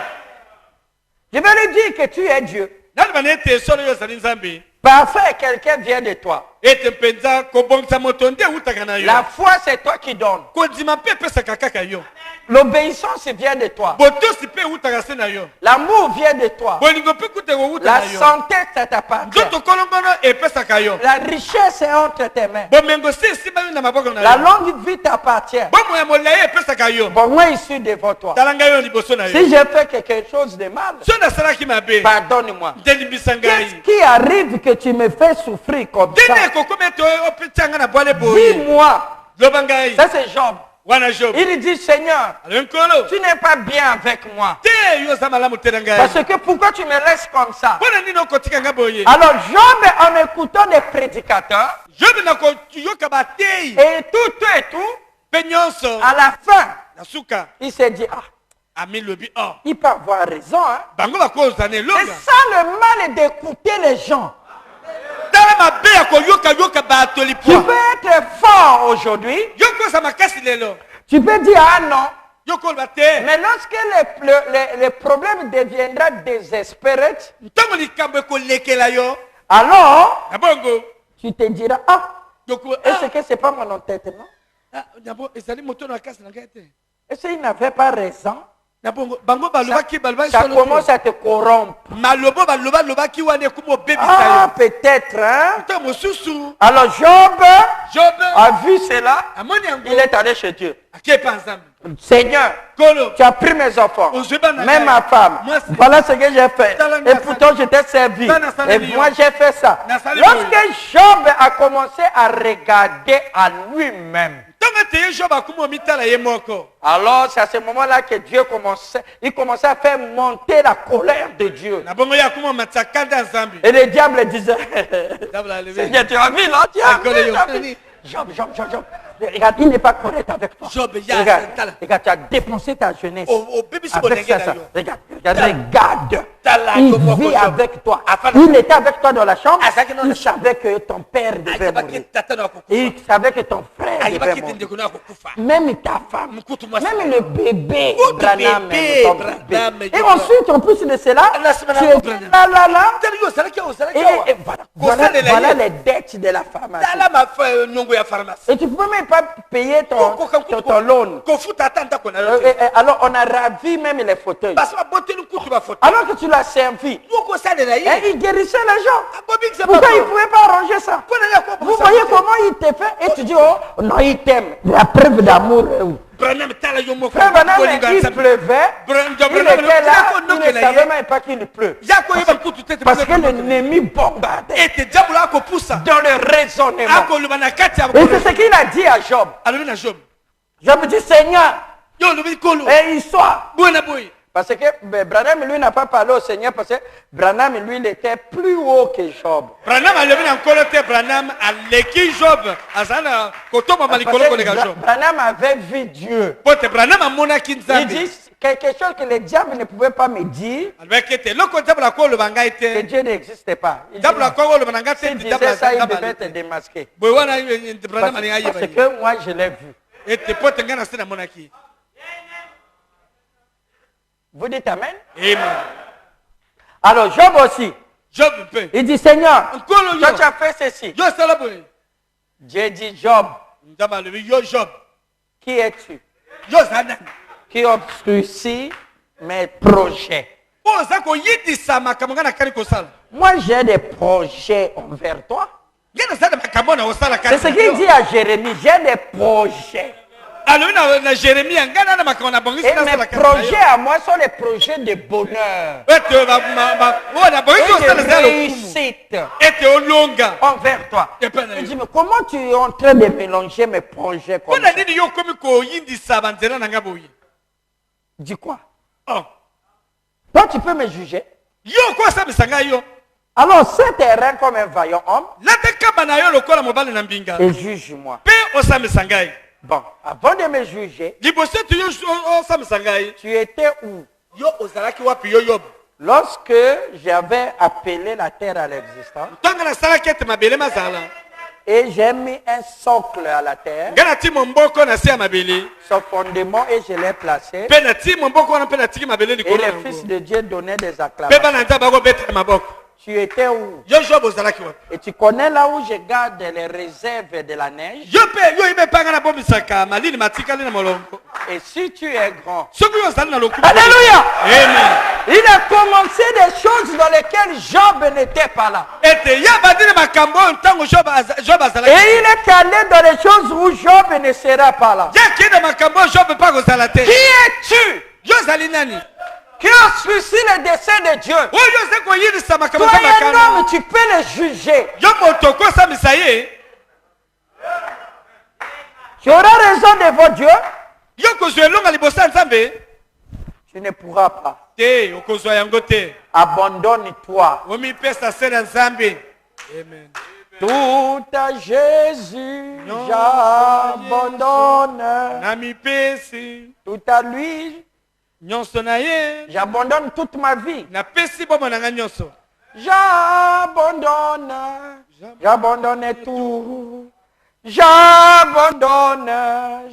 Je vais lui dire que tu es Dieu. naloba na ete solo oyo ozali nzambe. Parfait, quelqu'un vient de toi. ete mpenza kobongisa moto nde eutaka na yo. La foi, c'est toi qui donnes. kondima mpe epesaka kaka yo. L'obéissance vient de toi. botosi mpe eutaka se na yo. L'amour vient de toi. bolingo mpe kuta ekouta La na yo. santé, ça t'appartient. nzoto kolongono epesaka yo. La richesse est entre tes mains. bomengo si esimba yo na maboko na La yo. longue vie t'appartient. bomoi ya molai epesaka yo. Bon, moi, ici devant toi. tala ngai yo liboso na Si yo. j'ai fait quelque chose de mal, so nasalaki mabe pardonne-moi. ndelimbisa Qu'est-ce ngai. qui arrive que tu me fais souffrir comme ndeni ça? ekokomi ete opetianga na bwale boye. Dis-moi. loba ngai Ça, c'est Job. wana job. Il dit, Seigneur, alobi nkolo tu n'es pas bien avec moi. te yo oza malamu te na ngai. Parce que pourquoi tu me laisses comme ça? mpona nini okotika nga boye. Alors, Job, en écoutant des prédicateurs, job nakoyoka bateyi et tout, mpe nyonso à la fin, na suka il s'est dit, ah, amilobi or il peut avoir raison. Hein? bango bakozana C'est elonga. ça le mal d'écouter les gens. tala mabe ya koyokayoka bato Tu lipwa. peux être fort aujourd'hui. yokosa makasi lelo. Tu peux dire, ah non. yokoloba te. Mais lorsque le problème deviendra désespéré, ntango likambo ekolekela yo. alors na bongo tu te diras, ah, yokoba est-ce que c'est pas mon entêtement? nabo ezali moto na makasi na ngai te. Est-ce qu'il n'avait pas raison? na bongo bango balobaki Ça commence à te corrompre. malobo balobaki wana ekumi obebisa Ah, yo. peut-être, hein? ntango mosusu Alors Job job a vu cela, amoni yango il est allé chez Dieu. akepa nzambe. Seigneur, kolo tu as pris mes enfants, même ma femme. Voilà ce que j'ai fait. Et pourtant, je t'ai servi. Et moi, j'ai fait ça. Lorsque Job a commencé à regarder à lui-même, ntango ete ye job akumi omitala ye moko. alors c'est à ce moment-là que Dieu commençait à faire monter la colère de Dieu. na bongo ye akumi omatisa kanda ya nzambe. Et le diable disait, Dabla alevé. Seigneur, tu as vu là, tu as vu, Akole yo. tu as vu. Job. Regarde, il n'est pas correct avec toi. Job, ya, Regarde, tu as dépensé ta jeunesse. obebisi Avec bolenge ça. na yo. Regarde. Tala Il yo moko vit Job. avec toi. Afala. Il était avec toi dans la chambre. Azalaki dans Il la savait que ton père devait ayebaki mourir. tata na akokufa. Il savait que ton frère devait ayebaki ete mourir. ndeko na akokufa. Même ta femme. Mkutu mwasi. Même le bébé. Oh, le Branham, bébé, ton Branham, bébé. Et yo. ensuite, en plus de cela, La semaine tu après, es Branham. là. Tala yo ozalaki awa, ozalaki Et awa. voilà. Voilà les dettes de la pharmacie. Et tu ne peux même pas payer ton loan. Alors on a ravi même les fauteuils. Alors que tu l'as servi. Et il guérissait les gens. Pourquoi il ne pouvait pas arranger ça? Vous voyez comment il te fait et tu dis, oh non, il t'aime. La preuve d'amour est où? Frère Branham, il pleuvait, il était là, il ne savait même pas qu'il pleut. Parce que l'ennemi bombardait dans le raisonnement. Et c'est ce qu'il a dit à Job. Job dit, Seigneur, et il soit. Parce que Branham, lui, n'a pas parlé au Seigneur parce que Branham, lui, il était plus haut que Job. Branham avait vu Dieu. Il dit quelque chose que le diable ne pouvait pas me dire, que Dieu n'existait pas. Il disait ça, il devait être démasqué. Parce que moi, je l'ai vu. Vous dites Amen? Amen. Alors Job aussi. Il dit, Seigneur, toi tu as fait ceci. Dieu dit, Job, qui es-tu? Qui obscurcit mes projets. Moi j'ai des projets envers toi. C'est ce qu'il dit à Jérémie, j'ai des projets. Et mes projets à moi sont les projets de bonheur et de réussite envers toi. Il dit, mais comment tu es en train de mélanger mes projets comme ça? Dis quoi? Toi tu peux me juger. Alors c'est terrain comme un vaillant homme et juge-moi. Bon, avant de me juger, tu étais où? Lorsque j'avais appelé la terre à l'existence et j'ai mis un socle à la terre, son fondement, et je l'ai placé, et les fils de Dieu donnaient des acclamations. Tu étais où? Et tu connais là où je garde les réserves de la neige? Et si tu es grand? Alléluia! Amen. Il a commencé des choses dans lesquelles Job n'était pas là. Et il est allé dans les choses où Job ne sera pas là. Qui es-tu? Qui a suivi le dessein de Dieu? Toi, un homme, tu peux le juger. Tu auras raison devant Dieu. Tu ne pourras pas. Abandonne-toi. Tout à Jésus, j'abandonne. Tout à lui, j'abandonne toute ma vie. J'abandonne tout.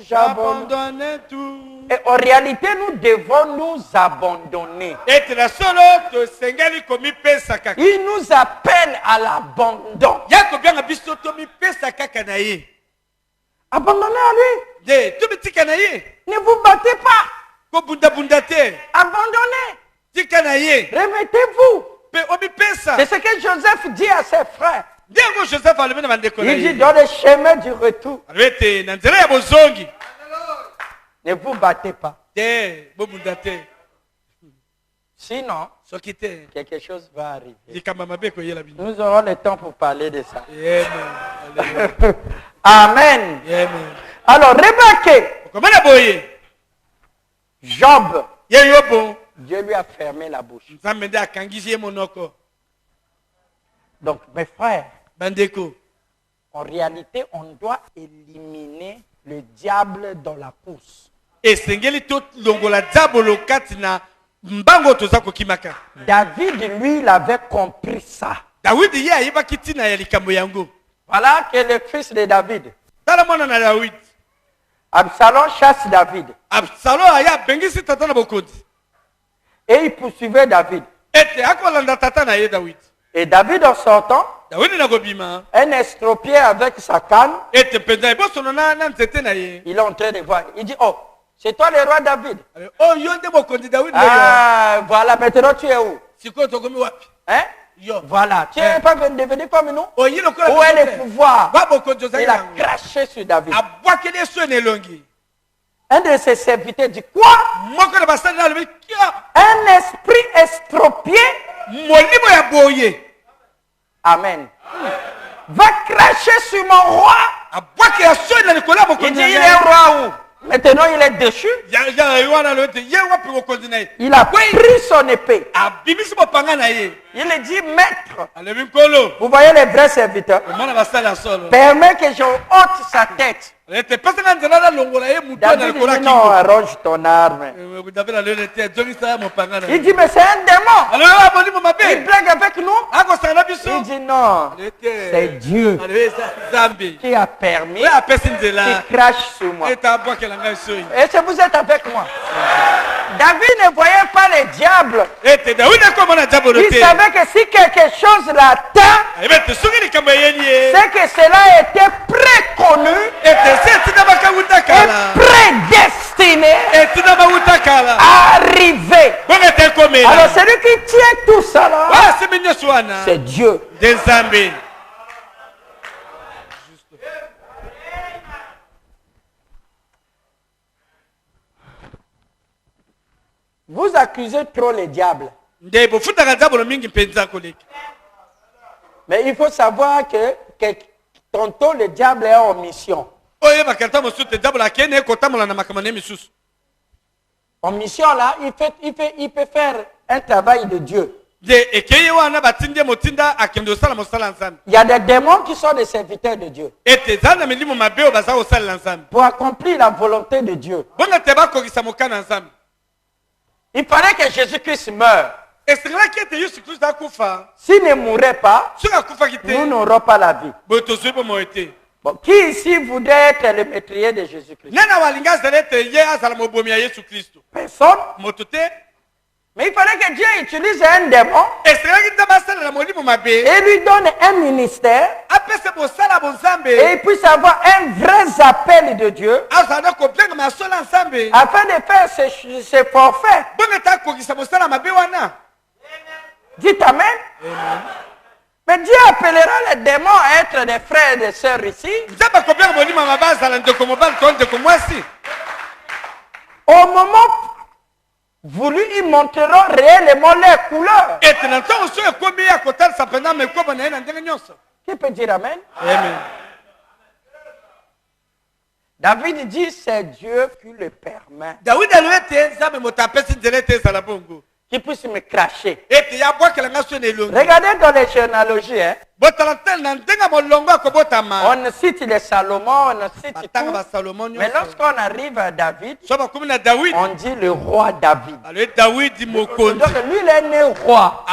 J'abandonne tout. Et en réalité, nous devons nous abandonner. Il nous appelle à l'abandon. Abandonnez à lui. Ne vous battez pas. Abandonnez. Remettez-vous. C'est ce que Joseph dit à ses frères. Il dit dans le chemin du retour. Ne vous battez pas. Sinon, quelque chose va arriver. Nous aurons le temps pour parler de ça. Amen. Alors, remarquez. Job. Dieu lui a fermé la bouche. Donc, mes frères, en réalité, on doit éliminer le diable dans la pousse. David, lui, il avait compris ça. Voilà que le fils de David, Absalom, chasse David. Et il poursuivait David. Et David, en sortant, David nakobima. Un estropié avec sa canne. Ete penza eboso na nzete na ye. Il est en train de voir. Il dit, oh, c'est toi le roi David. Oh yo nde bokonzi David. Ah, voilà, maintenant tu es où? Siko tokomi wapi? Hein? Yo. Voilà, tu n'es pas devenu comme nous? Oh yilo kola. Où est le pouvoir? Wa bokonzi Il a craché sur David. Abwakede so ne longi. Un de ses serviteurs dit, quoi? Moko na basali na lobi kia. Un esprit estropié? Molimo ya boye. Amen. Va cracher sur mon roi. Abwake ya so na likola bokonzi. Il dit, il est roi où? Maintenant il est déchu. Il a pris son épée. Il dit, maître, vous voyez les vrais serviteurs, permets que je ôte sa tête. David dit, non, arrange ton arme. Il dit, mais c'est un démon. Il blague avec nous. Il dit, non, c'est Dieu qui a permis qu'il crache sur moi. Et si vous êtes avec moi, David ne voyait pas les diables. Il savait que si quelque chose l'atteint, c'est que cela était préconnu et prédestiné à arriver. Alors celui qui tient tout ça là, c'est Dieu. Vous accusez trop les diables. Mais il faut savoir que tantôt le diable est en mission. En mission là, il peut faire un travail de Dieu. Il y a des démons qui sont des serviteurs de Dieu. Pour accomplir la volonté de Dieu. Il fallait que Jésus-Christ meure. S'il ne mourait pas, nous n'aurons pas la vie. Bon, qui ici voudrait être le métrier de Jésus-Christ? Personne. Mais il fallait que Dieu utilise un démon et lui donne un ministère et il puisse avoir un vrai appel de Dieu afin de faire ce forfait. Dites Amen. Mais Dieu appellera les démons à être des frères et des sœurs ici. Au moment voulu, ils montreront réellement leurs couleurs. Qui peut dire Amen? Amen. David dit c'est Dieu qui le permet. Qui puisse me cracher. Regardez dans les généalogies. Hein? On cite les Salomon, on cite tout. Mais lorsqu'on arrive à David, on dit le roi David. Donc lui, il est né roi.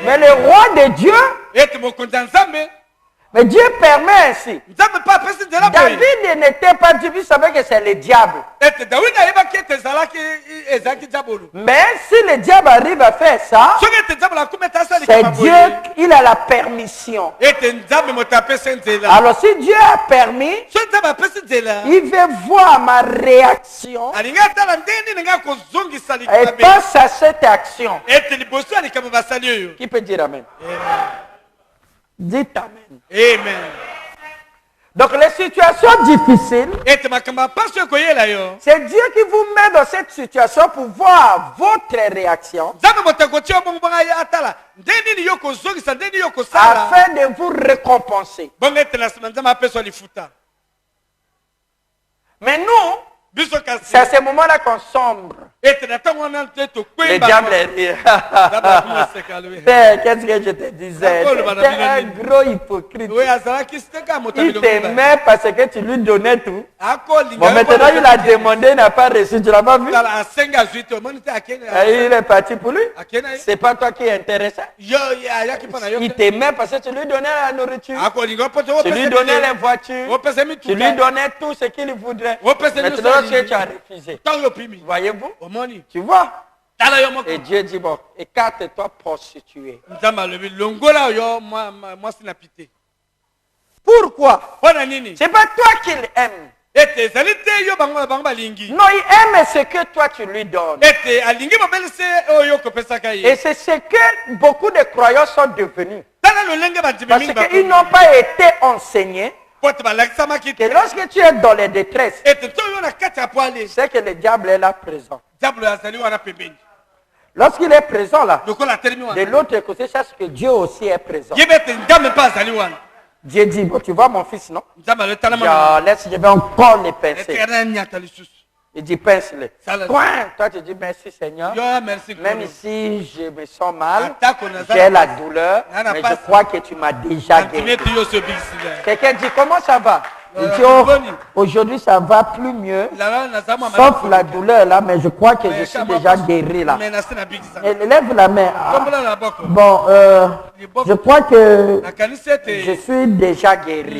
Mais le roi de Dieu, mais Dieu permet ainsi. David n'était pas Dieu, il savait que c'est le diable. Mais si le diable arrive à faire ça, c'est Dieu, il a la permission. Alors si Dieu a permis, il veut voir ma réaction et face à cette action. Qui peut dire Amen? Dites Amen. Amen. Donc les situations difficiles, c'est Dieu qui vous met dans cette situation pour voir votre réaction afin de vous récompenser. Mais nous, c'est à ce moment-là qu'on sombre. Le diable est Père, qu'est-ce que je te disais? Tu es un gros hypocrite. Il t'aimait parce que tu lui donnais tout. Bon, maintenant il a demandé, il n'a pas reçu. Tu l'as pas vu? Et il est parti pour lui. C'est pas toi qui es intéressé. Il t'aimait parce que tu lui donnais la nourriture. Tu lui donnais les voitures. Tu lui donnais tout ce qu'il voudrait. Maintenant, tu as refusé. Voyez-vous? Tu vois? Et Dieu dit, bon, écarte-toi prostituée. Pourquoi? C'est pas toi qu'il aime. Non, il aime ce que toi tu lui donnes. Et c'est ce que beaucoup de croyants sont devenus. Parce qu'ils n'ont pas été enseignés que lorsque tu es dans les détresses, c'est que le diable est là présent. Lorsqu'il est présent là, de l'autre côté, c'est que Dieu aussi est présent. Dieu dit, bon, tu vois mon fils, non? Laisse, je vais encore les pincer. Il dit, pince-les. Toi, tu dis, merci Seigneur. Même si je me sens mal, j'ai la douleur, mais je crois que tu m'as déjà guéri. Quelqu'un dit, comment ça va? Il dit, oh, aujourd'hui ça va plus mieux, sauf la douleur là, mais je crois que je suis déjà guéri là. Lève la main. Bon, je crois que je suis déjà guéri.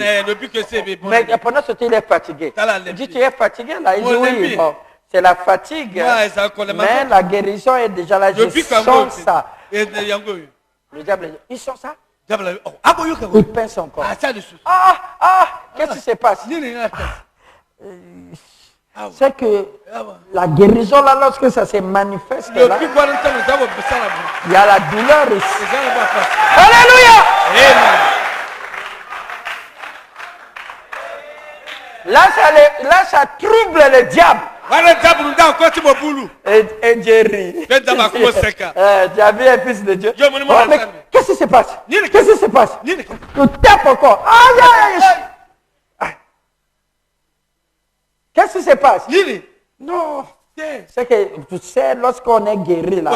Mais pendant ce temps, il est fatigué. Il dit, tu es fatigué là? Il dit, oui, bon, c'est la fatigue, mais la guérison est déjà là, je sens ça. Le diable dit, ils sont ça? Il pince encore. Qu'est-ce qui se passe? C'est que la guérison là, lorsque ça se manifeste là, il y a la douleur ici. Alléluia! Là, ça trouble le diable. Et Jerry. Tu as vu un fils de Dieu? Mais qu'est-ce qui se passe? Qu'est-ce qui se passe? Tu tapes encore. Qu'est-ce qui se passe? Non. C'est que, tu sais, lorsqu'on est guéri là,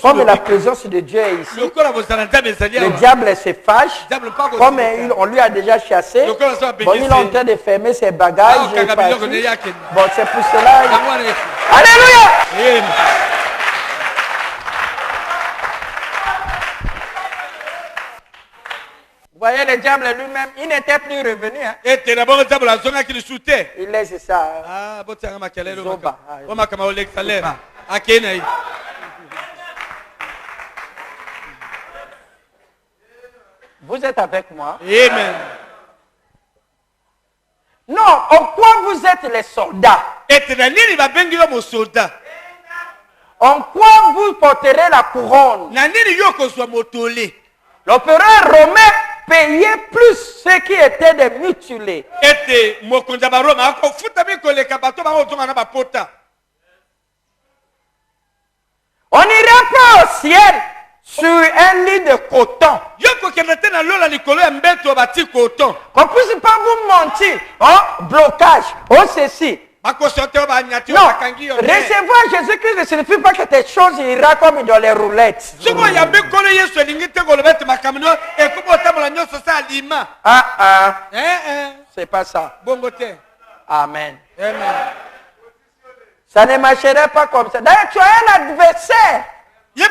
comme la présence de Dieu est ici, le diable se fâche, comme on lui a déjà chassé, bon, il est en train de fermer ses bagages, bon, c'est pour cela. Alléluia! Vous voyez, le diable lui-même, il n'était plus revenu. Hein. Il laisse ça. Vous êtes avec moi? Amen. Non, en quoi vous êtes les soldats? En quoi vous porterez la couronne? L'empereur romain payait plus ceux qui étaient des mutilés. On n'ira pas au ciel sur un lit de coton. Qu'on ne puisse pas vous mentir. Oh, blocage. Oh, ceci. Non, recevoir Jésus-Christ ne signifie pas que tes choses iront comme dans les roulettes. C'est pas ça. Amen. Ça ne marcherait pas comme ça. D'ailleurs, tu as un adversaire. Même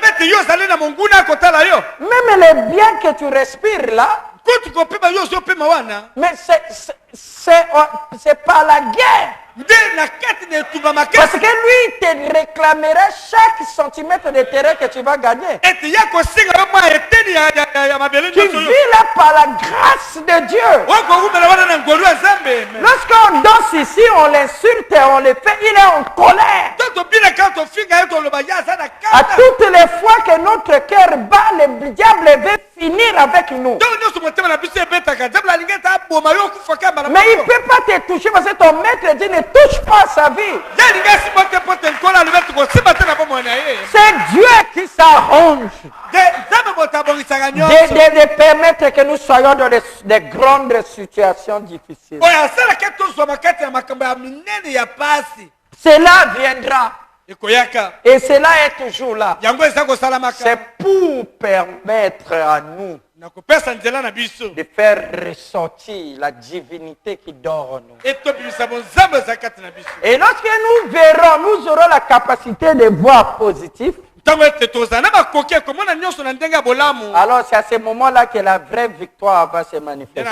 les biens que tu respires là, mais c'est pas la guerre. Parce que lui, il te réclamerait chaque centimètre de terrain que tu vas gagner. Tu vis là par la grâce de Dieu. Lorsqu'on danse ici, on l'insulte, on le fait, il est en colère. À toutes les fois que notre cœur bat, le diable veut finir avec nous. Mais il ne peut pas te toucher parce que ton maître dit ne touche pas à sa vie. C'est Dieu qui s'arrange de permettre que nous soyons dans des grandes situations difficiles. Cela viendra. Et cela est toujours là. C'est pour permettre à nous de faire ressortir la divinité qui dort en nous. Et lorsque nous verrons, nous aurons la capacité de voir positif. Alors c'est à ce moment-là que la vraie victoire va se manifester.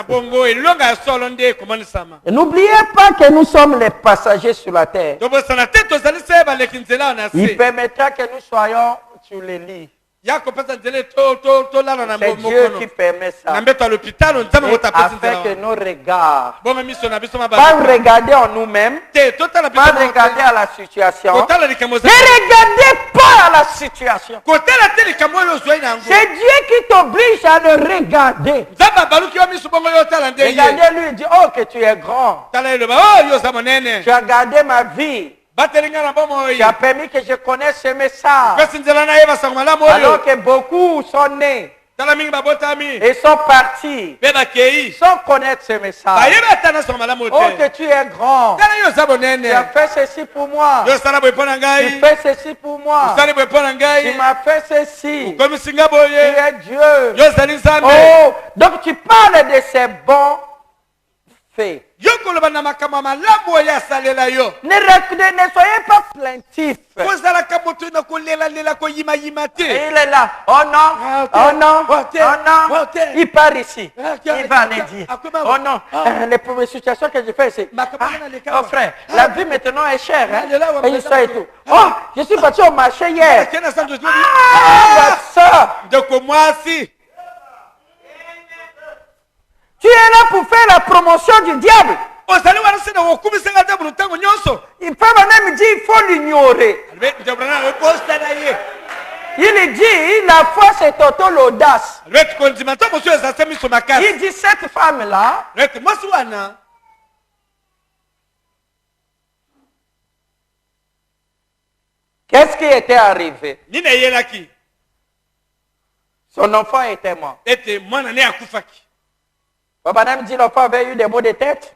Et n'oubliez pas que nous sommes les passagers sur la terre. Il permettra que nous soyons sur les lits. C'est Dieu qui permet ça. Et afin que nos regards, pas regarder en nous-mêmes, pas regarder à la situation, ne regardez pas à la situation. C'est Dieu qui t'oblige à le regarder. Regardez-lui et dit, oh que tu es grand. Tu as gardé ma vie. Tu as permis que je connaisse ce message. Alors que beaucoup sont nés et sont partis sans connaître ce message. Oh que tu es grand. Tu as fait ceci pour moi. Tu fais ceci pour moi. Tu m'as fait ceci. Tu es Dieu. Oh, donc tu parles de ces bons faits. Ne soyez pas plaintif. Il est là. Oh non, oh non, oh non. Il part ici. Il va aller dire. Oh non, les premières situations que je fais, c'est oh frère, la vie maintenant est chère. Et il et tout. Oh, je suis parti au marché hier. Ça. Tu es là pour faire la promotion du diable. Il peut même dire il faut l'ignorer. Il dit la foi c'est auto l'audace. Il dit cette femme-là, qu'est-ce qui était arrivé? Son enfant était mort. Madame dit l'enfant avait eu des maux de tête.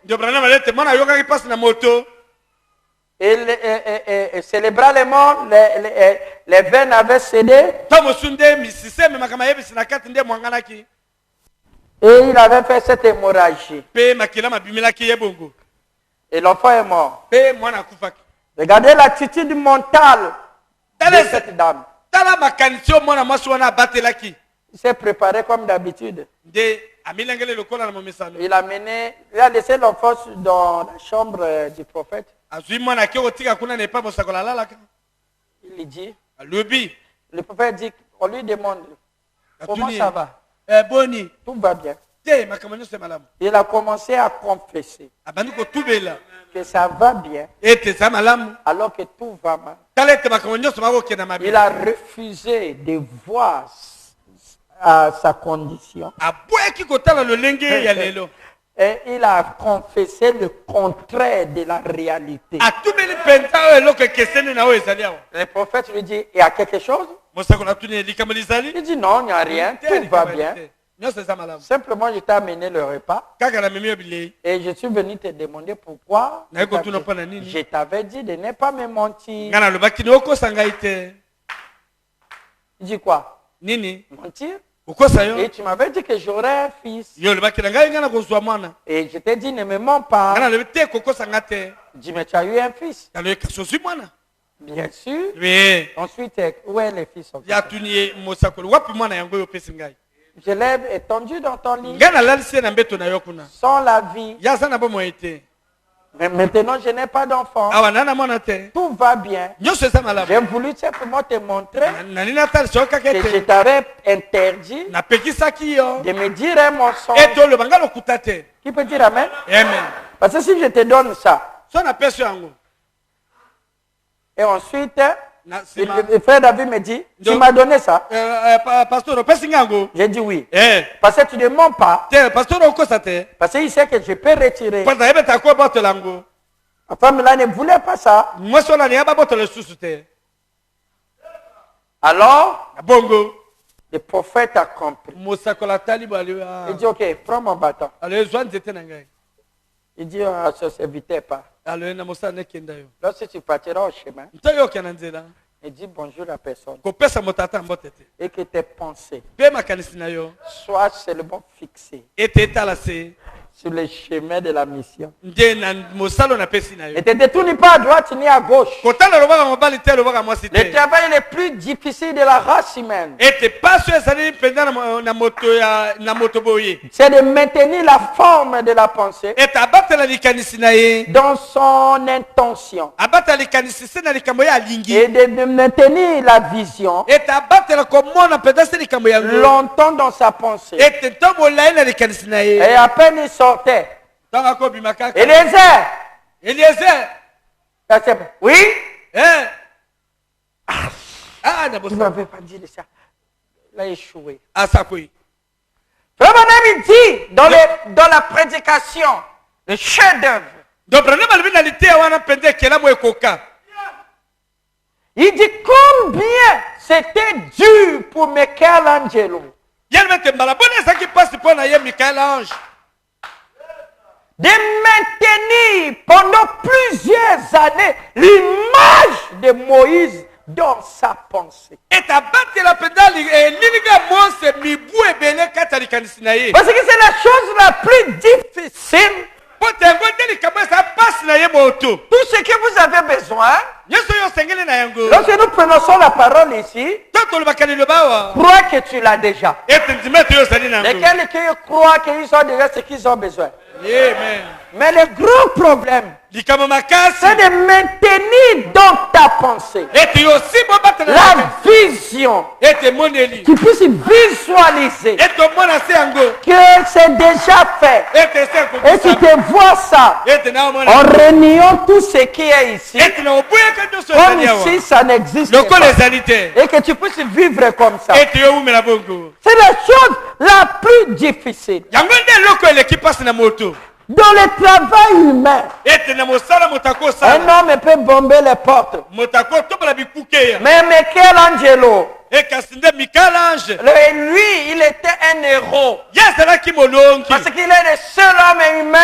Et cérébralement, les veines avaient cédé. Et il avait fait cette hémorragie. Et l'enfant est mort. Regardez l'attitude mentale de cette dame. Il s'est préparé comme d'habitude. Il a laissé l'enfant dans la chambre du prophète. Il lui dit, le prophète dit, on lui demande, comment ça va? Tout va bien. Il a commencé à confesser que ça va bien alors que tout va mal. Il a refusé de voir à sa condition. Et il a confessé le contraire de la réalité. Le prophète lui dit, il y a quelque chose? Il dit non, il n'y a rien, tout va bien. Simplement, je t'ai amené le repas. Et je suis venu te demander pourquoi. Je t'avais dit de ne pas me mentir. Il dit quoi? Mentir? Et tu m'avais dit que j'aurais un fils. Et je t'ai dit ne me mens pas. Dis mais tu as eu un fils. Bien sûr. Ensuite, où est le fils? Je l'ai étendu dans ton lit. Sans la vie. Mais maintenant, je n'ai pas d'enfant. Tout va bien. J'ai voulu simplement te montrer que je t'avais interdit de me dire un mensonge. Qui peut dire amen? Parce que si je te donne ça, et ensuite, le frère David me dit, tu m'as donné ça? J'ai dit oui. Parce que tu ne mens pas. Parce qu'il sait que je peux retirer. La femme là ne voulait pas ça. Alors, le prophète a compris. Il dit, ok, prends mon bâton. Il dit à ce serviteur pas. Lorsque tu partiras au chemin, il dit bonjour à personne. Et que tes pensées soient seulement fixées sur le chemin de la mission. nde na mosala napesi na yo. Ne te détourne pas à droite ni à gauche. Kotala lobaka mobali te lobaka mwasi Le te. travail le plus difficile de la race humaine, Ete paso ezali mpenza na moto boye. c'est de maintenir la forme de la pensée Ete abatela likanisi na ye. dans son intention Abatela likanisi se na likambo ye alingi. et de maintenir la vision Ete abatela komona mpenza se likambo yango. longtemps dans sa pensée. Ete ntango molai na likanisi na ye. Et à peine il sortait. Ntango akobima kaka. Eliezer, Eliezer. oui? Eh. Ah, na Tu ne bosa. m'avais pas dit de ça. Il a échoué. Asakoi. Frère Branham, il dit dans la prédication, le chef-d'œuvre, Donc Branham alobi na liteya wana mpenza ekelamu ekoka. il dit combien c'était dur pour Michelangelo Yali mete mbala bona ezalaki mpasi mpo na ye Michel-Ange. de maintenir pendant plusieurs années l'image de Moïse dans sa pensée. Ete abatela mpenza elilinga Mose mibu ebele kati ya likanisi na ye. Parce que c'est la chose la plus difficile. Po te yango nde likambo eza mpasi na ye moto. Tout ce que vous avez besoin, Nyonso oyo osengeli na yango. lorsque nous prononçons la parole ici, To tolobaka liloba awa. crois que tu l'as déjà. Ete ndima ete oyo ozali na yango. Lesquels qui croient qu'ils ont déjà ce qu'ils ont besoin. Amen. Mais le gros problème, Likambo makasi. c'est de maintenir dans ta pensée Ete yo si bobatela la vision. ete moneli. Tu puisses visualiser Ete omona se yango. que c'est déjà fait. Ete se Et tu ekokisa. te vois ça Ete na en omona. réunion tout ce qui est ici, Ete na obuyaka nyonso comme ezali awa. si ça n'existe Lokola pas. ezali te. Et que tu puisses vivre comme ça. Ete yo umela bongo. C'est la chose la plus difficile. Yango nde eloko eleki mpasi na moto. Dans le travail humain, Ete na mosala moto un akosala. homme peut bomber les portes. Moto akotobola bikuke ya. Mais Michelangelo, E kasi nde Michel-Ange. lui, il était un héros. Ye azalaki molongi. Parce qu'il est le seul homme humain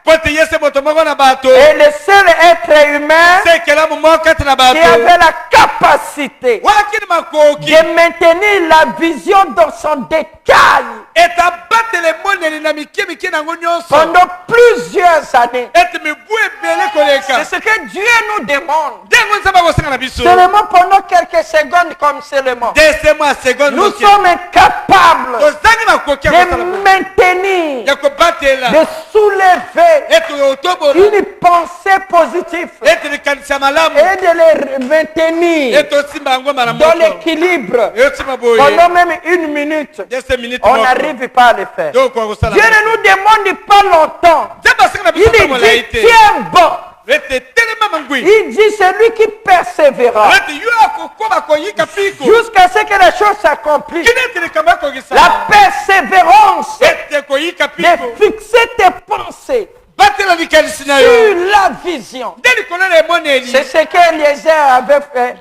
Po ete ye se moto moko na bato. et le seul être humain Se ekelamu moko kati na qui bato. avait la capacité Wakini makoki. de maintenir la vision dans son détail Ete abatela emoneli na mike mike nango nyonso. pendant plusieurs années. Ete mibu ebele koleka. C'est ce que Dieu nous demande. Ndengo nzambe akosenga na biso. Seulement pendant quelques secondes comme seulement. Desemo a seconde Nous moke. sommes incapables Tozangi makoki ya kosala de bongo. maintenir, Ya kobatela. de soulever Ete otobola. une pensée positive Ete likanisi ya malamu. et de les maintenir Ete osimba yango mala dans moko. l'équilibre Eyosimba boye. pendant même une minute. Dese minute On moko. n'arrive pas à le faire. Donc akosala. Dieu ne nous demande pas longtemps. Nzambe asenga na Il biso dit, tomola ye te. tiens bon. Ete telema mangwi. Il dit, celui qui persévérera Ete yo akokoba koyika piko. jusqu'à ce que les choses s'accomplissent. Kini ete likambo akokisa. La persévérance Ete koyika piko. de fixer tes pensées Batela likanisi na sur yo. la vision. Nde likolo na emoneli. C'est ce que Eliezer avait fait,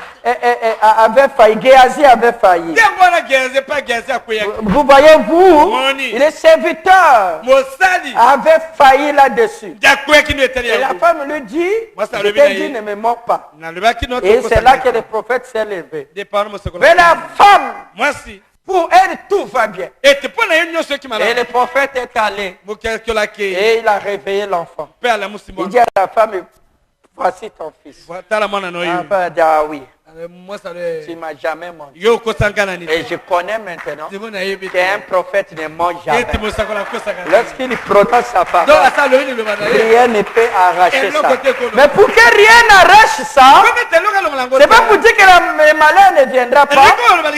avait failli, Géasi avait failli. Ndengo wana Géasi pa Géasi akoyaki. Vous voyez, vous, Moni. le serviteur Mosali. avait failli là-dessus. Nde akoyaki no etali Et la yango. femme lui dit, Moi, ça je le t'ai vient dit, y- ne me moque pas. Nalobaki no Et c'est là que le prophète s'est levé. Départ moseko. Mais la femme, Mwasi. pour elle, tout va bien. Ete mpo na ye nyonso eki Et malamu. le prophète est allé Mokiakiolaki. et il a réveillé l'enfant. Mpe alamusi Il mwana. dit à la femme, voici ton fils. Tala mwana na La oyo. femme a dit, ah oui, Mwasi tu ale. ne m'as jamais menti. Yo okosangana nini. Et je connais maintenant Ndimo nayebi te. qu'un prophète ne ment jamais. Ete mosako nakosaka. Lorsqu'il prononce sa Donc parole, asa alobi liloba na ye. rien ne peut arracher Et ça. l'autre côté, qu'on- Mais pour que rien n'arrache ça, Comme ete eloko alongola yango c'est te. pas pour dire que le malheur ne viendra pas.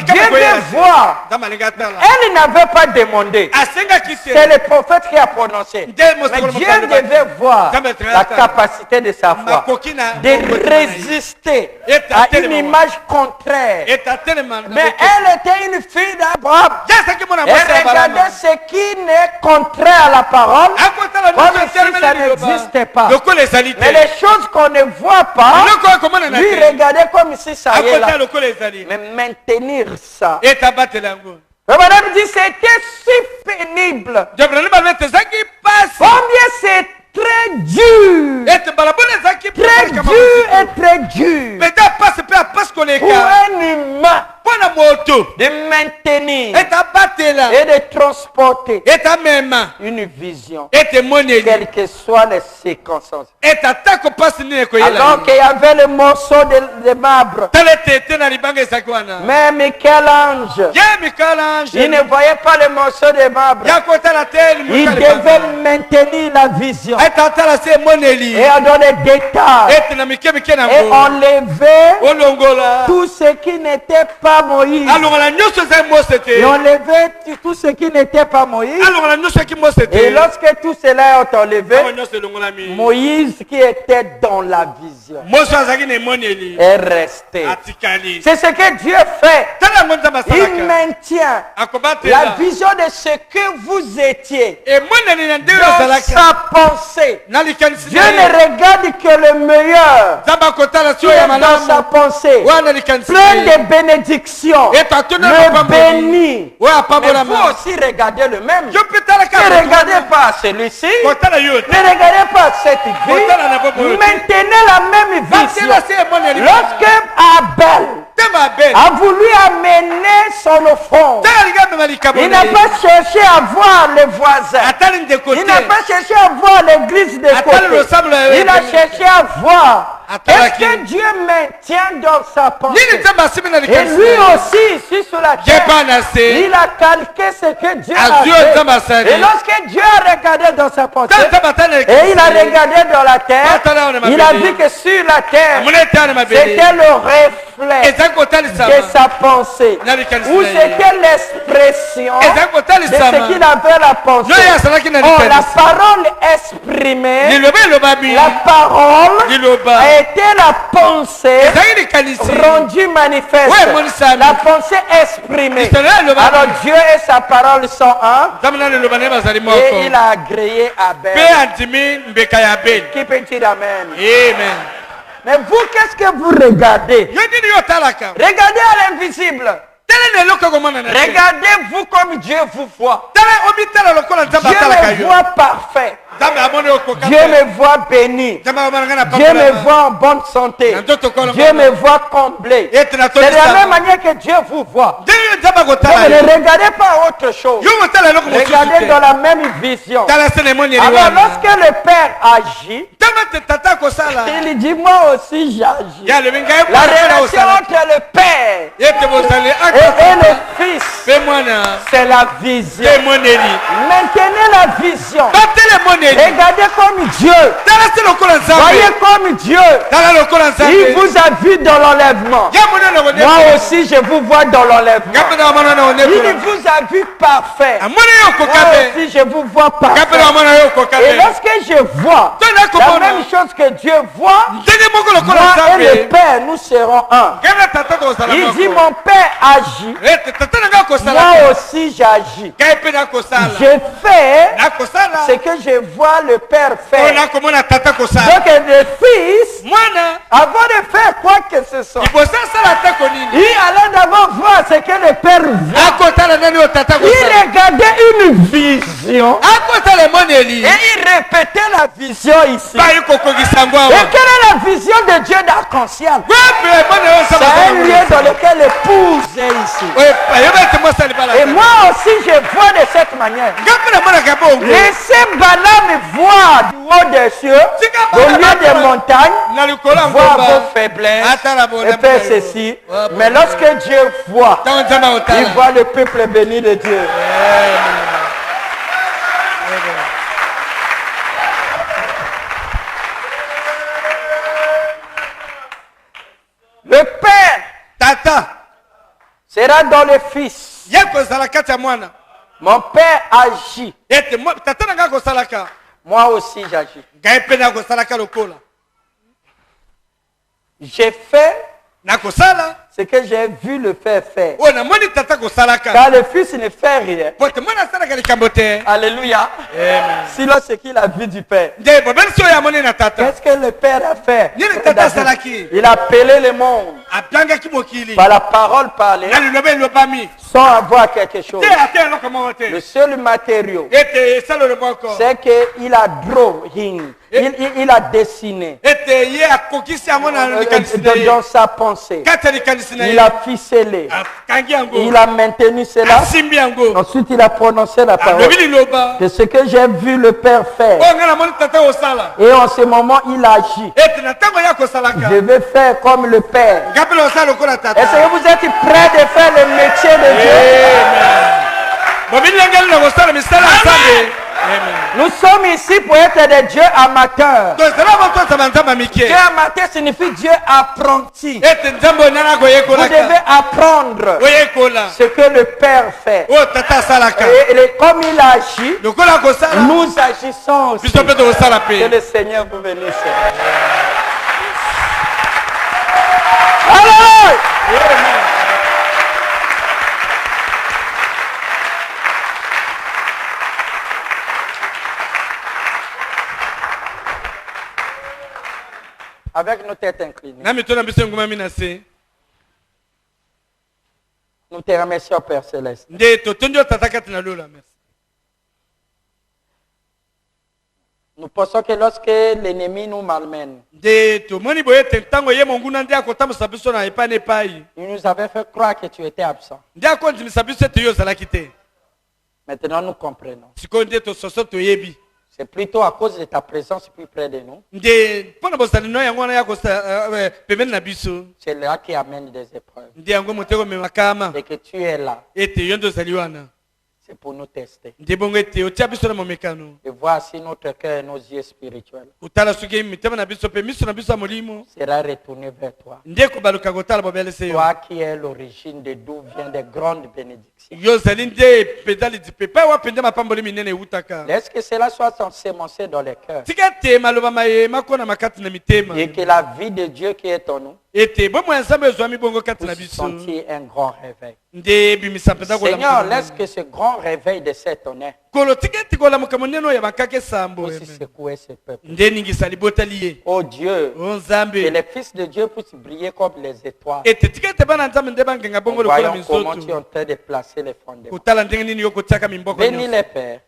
Dieu veut voir. Nzambe alingi atala. Elle n'avait pas demandé. Asengaki te. C'est le prophète qui a prononcé. Nde Mais mosakolo Dieu mokolo baki. devait voir Nzambe atala la atala. capacité de sa foi Makoki na- de résister Et ta à telle une maman. image contraire. Ete atelema. Mais elle était une fille d'Abraham. Yasaki mwana Elle mwasi ya regardait balama. ce qui n'est contraire à la parole, Akotala comme nyonso si etelemi ça na liloba. n'existait pas. Lokola ezali te. Mais les choses qu'on ne voit pas, Eloko oyo komona na lui te. regardait comme si ça y est Akotala là. lokola ezali. Mais maintenir ça. Ete abatela yango. Le madame dit c'était si pénible. Jabrani balobete ezalaki pasi. Combien c'est très dur. Ete balabona ezalaki Très dur et très dur. Peda pasi mpe apasi Pour koleka. un humain. mpona moto de maintenir etabatela et de transporter etamema une vision, etemoneli quelles que soient les circonstances. etatako mpasi nini ekoyela Alors qu'il y avait le morceau de marbre, tala ete ete na libanga ezalaki wana mais Michel-Ange, ye Michel-Ange il ne voyait pas le morceau de marbre. ya kotala te Il devait maintenir la vision etatala se emoneli et en donner des détails ete na mike mike na et ngo enlever olongola tout ce qui n'était pas Moïse. alongola nyonso ezali mose te Et enlever tout ce qui n'était pas Moïse. alongola nyonso eki mose te Et lorsque tout cela est enlevé, awa nyonso elongolami Moïse qui était dans la vision mose azalaki na emoneli est resté. atikali C'est ce que Dieu fait. tala yango nzambe Il asalaka maintient la akobatela vision de ce que vous étiez emoneli na ndenge dans ozalaka sa pensée. na likanisi Dieu na ne ye regarde que le meilleur nzambe akotala qui sio ya est dans sa malamu pensée. wana likanisi Plein na ye de bénédictions. eto atuna Le mapamboli bénit. oyo Mais apambolama vous aussi regardez le même. yo mpe talaka Ne regardez pas celui-ci. kotala yo te Ne regardez pas cette vie. Kotala na bobo yo te. Maintenez la même vision. batela se emoneli Lorsque Abel tema abeli a voulu amener son offrande, tala linga mema likambo il na n'a ye pas cherché à voir les voisins. atali ndeko Il te n'a pas cherché à voir l'église de atali côté. losambo na ye Il a cherché à voir. Est-ce Atalaki. que Dieu maintient dans sa pensée? nini nzambe asimi na Et likanisi lui na ye aussi, ici sur la ye terre, mpa na se il a calqué ce que Dieu a azwi fait. nzambe asali Et lorsque Dieu a regardé dans sa pensée, tala nzambe atali na et il a likanisi regardé dans la terre, Atala wana il a mabele. vu que sur la terre, amona ete ana mabele c'était le reflet ezali de kotalisama sa pensée. na likanisi Ou na ye c'était l'expression ezali de kotalisama ce qu'il avait la pensée. nyo ye asalaki na Oh, la likanisi parole exprimée, liloba elobami la parole liloba a été la pensée ezali likanisi rendue manifeste. Ouais, monisami. La pensée exprimée. Liloba elobami Alors Dieu et sa parole sont un. nzambe na liloba naye bazali Et moko il a agréé Abel. mpe andimi mbeka ya abeli Qui peut dire Amen? amen Mais vous, qu'est-ce que vous regardez? yo nini yo otalaka Regardez à l'invisible. tala na eloko komona na te Regardez-vous comme Dieu vous voit. tala omitala lokola nzambe Dieu atalaka me yo voit parfait. nzambe amoni okoka Dieu me voit béni. nzambe amona nga na Dieu me pambolama voit en bonne santé. na nzoto kolonga Dieu me voit comblé. ete na C'est de la même tondisama manière que Dieu vous voit. ndenge yo nzambe Donc akotala ne yo regardez pas autre chose. yo motala eloko mosusu Regardez dans te la même vision. tala se na emoneli Alors wana lorsque le Père agit, ntango te tata akosala il dit moi aussi j'agis. ye alobi ngai La mwana mpona relation osala entre le Père ete bozali et le Fils, mpe mwana c'est la vision. mpe emoneli Maintenez la vision. batela emoneli Regardez comme Dieu. tala se lokola nzambe Voyez comme Dieu. tala lokola Il nzambe vous a vu dans l'enlèvement. ya mona na Moi konekola aussi, je vous vois dans l'enlèvement. nga mpe na wamona na Il konekola vous a vu parfait. amoni yo okoka Moi mpe aussi, je vous vois nga mpe na parfait. wamona yo okoka Et mpe lorsque je vois Toi, là, la comment même chose que Dieu voit, ndenge moko lokola moi et le nzambe Père, nous serons un. nga na tata tozala Il dit, moko mon Père agit, ete tata na nga akosala moi aussi j'agis. ngai mpe nakosala Je fais nakosala ce que je vois le Père oyo faire. nakomona tata kosala Donc le Fils, mwana avant de faire quoi que ce soit, liboso asala atako nini il allait d'abord voir ce que le Père voit. akotala nani oyo tata Il kosala regardait une vision akotala emoneli et il répétait la vision ici. bayi kokokisa yango Et awa quelle est la vision de Dieu d'arc-en-ciel? wapi emone oyo C'est un lieu dans lequel l'épouse est ici. ayoba ete mwasi alibala Et moi aussi, je vois de cette manière. nga mpe namonaka bongo Laissez Balaam voir du haut des cieux, au lieu des montagnes, na likolo ya voir vos ngomba faiblesses atala et bolembo faire ceci. Mais lorsque Dieu voit, ntango nzambe il akotala voit le peuple béni de Dieu. Le Père tata sera dans le Fils. ye kozala kati ya mwana Mon Père agit. ete tata na ngai akosalaka Moi aussi j'agis. ngai mpe nakosalaka lokola J'ai fait nakosala ce que j'ai vu le Père faire. oyo namoni tata kosalaka Car le Fils ne fait rien. po ete mwana asalaka likambo te Alléluia. Sinon, ce qu'il a vu du Père. nde bobeli si oyo amoni na tata Qu'est-ce que le Père a fait? nini tata asalaki Il a appelé le monde apiangaki mokili par la parole parlée na liloba elobami sans avoir quelque chose. te ate eloko moko te Le seul matériau, ete esalelo moko c'est qu'il a drawing. Il a dessiné ete ye akokisi yango na likanisi na ye dans sa pensée. kati ya likanisi Il a ficelé. Il a maintenu cela. Ensuite, il a prononcé la parole. De ce que j'ai vu le Père faire. Et en ce moment, il agit. Je vais faire comme le Père. Est-ce que vous êtes prêts de faire le métier de Dieu? Nous sommes ici pour être des dieux amateurs. Dieu amateur signifie Dieu apprenti. Vous devez apprendre ce que le Père fait. Et comme il agit, nous agissons aussi. Que le Seigneur vous bénisse. Alléluia. Avec nos têtes inclinées. Nous te remercions, Père Céleste. Nous pensons que lorsque l'ennemi nous malmène, il nous avait fait croire que tu étais absent. Maintenant, nous comprenons. C'est plutôt à cause de ta présence plus près de nous. C'est là qui amène des épreuves. Et que tu es là. C'est pour nous tester. Et voir si notre cœur et nos yeux spirituels sera retourné vers toi. Toi qui es l'origine de d'où viennent des grandes bénédictions. Laisse que cela soit ensemencé dans les cœurs. Et que la vie de Dieu qui est en nous puisse sentir un grand réveil. Seigneur, laisse que ce grand réveil de cet honneur puisse secouer ce peuple. Oh Dieu, que les fils de Dieu puissent briller comme les étoiles. Voyons comment tu es en train de placer les fondements. Bénis les pères.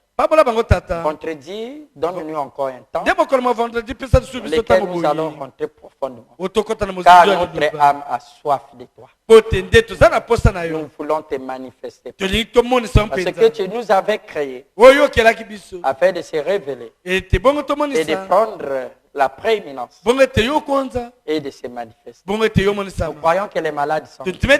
Vendredi, donne-nous encore un temps dans lequel nous allons rentrer profondément. Car notre âme a soif de toi. Nous voulons te manifester. Parce que tu nous avais créés afin de se révéler et de prendre la prééminence et de se manifester. Nous croyons que les malades sont guéris et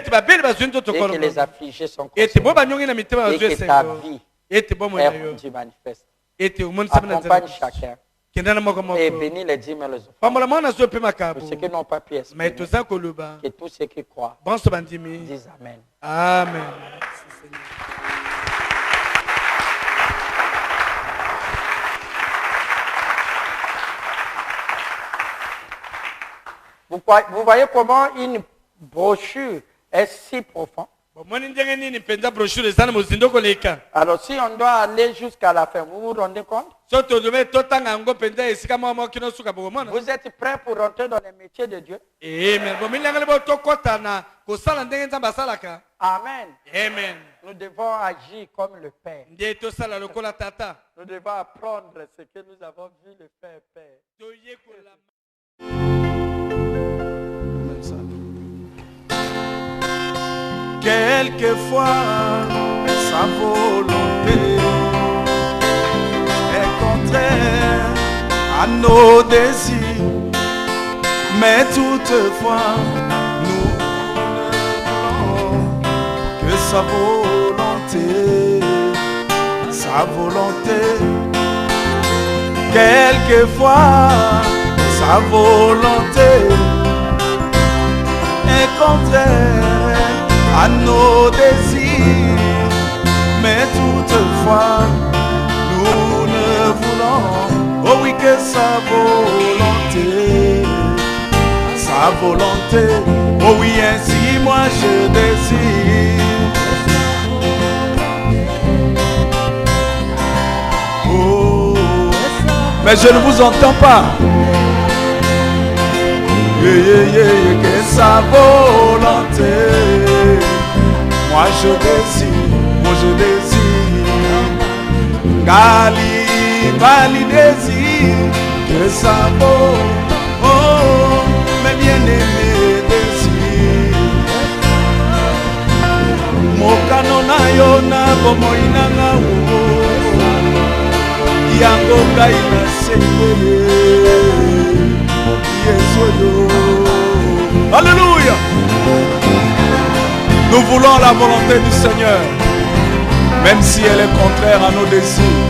que les affligés sont consolés et que ta vie est rendue manifeste. Accompagne chacun et bénis les dîmes et les offrandes. Pour ceux qui n'ont pas pu exprimer, que tous ceux qui croient disent Amen. Amen. Vous voyez comment une brochure est si profonde. Alors si on doit aller jusqu'à la fin, vous vous rendez compte? Vous êtes prêts pour rentrer dans les métiers de Dieu? Amen. Amen. Nous devons agir comme le Père. Nous devons apprendre ce que nous avons vu le Père faire. Quelquefois, sa volonté est contraire à nos désirs, mais toutefois, nous ne voulons que sa volonté. Quelquefois, sa volonté est contraire à nos désirs, mais toutefois nous ne voulons, oh oui, que sa volonté, oh oui, ainsi moi je désire. Oh, mais je ne vous entends pas. Que sa volonté, moi je désire, Gali désire, que sa volonté, oh, mes bien-aimés désirent, mokano na yo na bomoi nanga yango ngai nasengeli Yesu yo. Alléluia. Nous voulons la volonté du Seigneur, même si elle est contraire à nos désirs.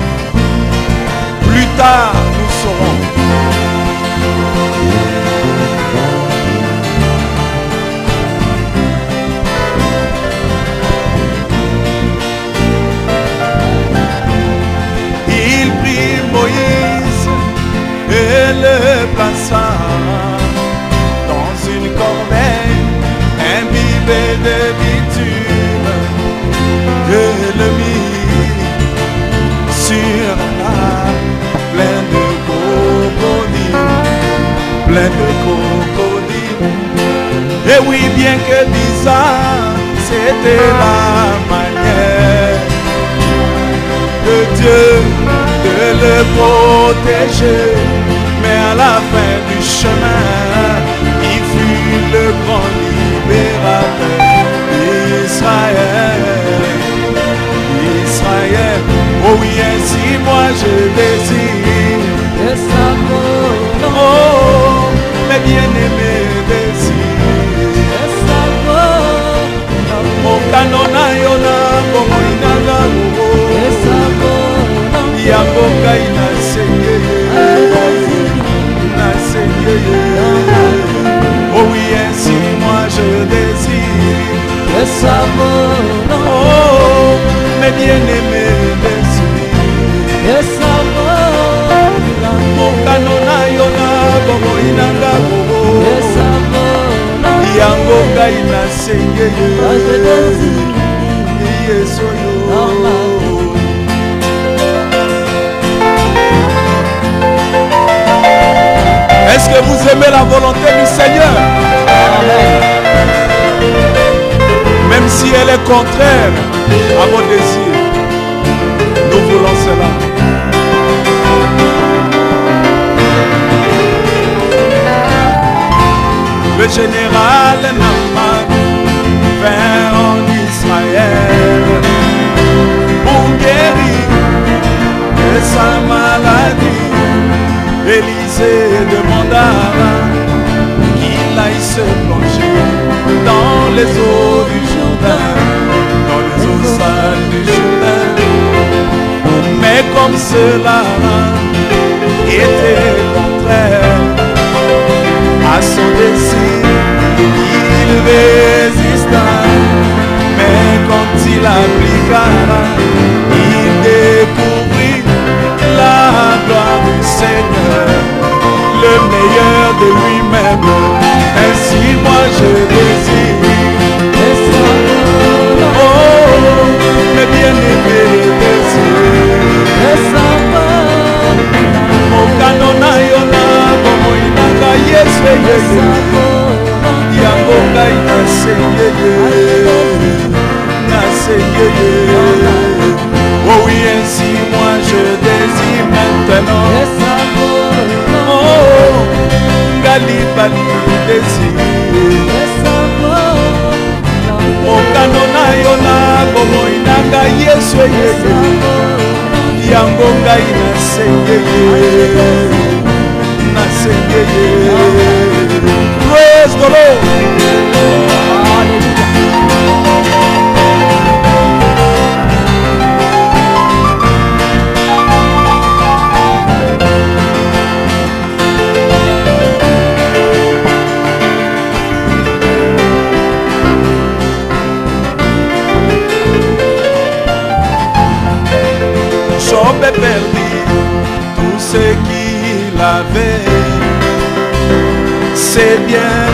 Plus tard, nous saurons. Il prit Moïse et le plaça dans une corbeille imbibée de bitume et le mit sur la plein de crocodiles. Et oui, bien que bizarre, c'était la manière de Dieu de le protéger. Mais à la fin du chemin, il fut le grand libérateur d'Israël. Israël, oh oui, ainsi moi je désire. Oh, mes bien-aimés désirent. Mon canona yona, como inaga, yango kai na seyeye. Oh oui, ainsi moi je désire. Oh, mes bien-aimés désirent. Mon canona yona, como inaga, yango kai na seyeye. Yesu yo. Est-ce que vous aimez la volonté du Seigneur? Amen. Même si elle est contraire à vos désirs, nous voulons cela. Le général Naaman vint en Israël pour guérir de sa maladie. Élisée demanda qu'il aille se plonger dans les eaux du Jourdain, dans les eaux sales du Jourdain. Mais comme cela était contraire à son désir, il résista. Mais quand il appliqua, il découvrit la gloire du Seigneur, le meilleur de lui-même. Ainsi moi je désire. Oh, mes bien-aimés désirent. Mon canona yona, como inaga Yesu yesu. Yango kai na seyeye, na seyeye. Oh oui, ainsi moi je désire maintenant. Oh, Galibali désire. Oh, canona yona, como inaga Yesu yesu. Yango ngai na seyeye, na seyeye. Praise the Lord. Job perdit tout ce qu'il avait, ses biens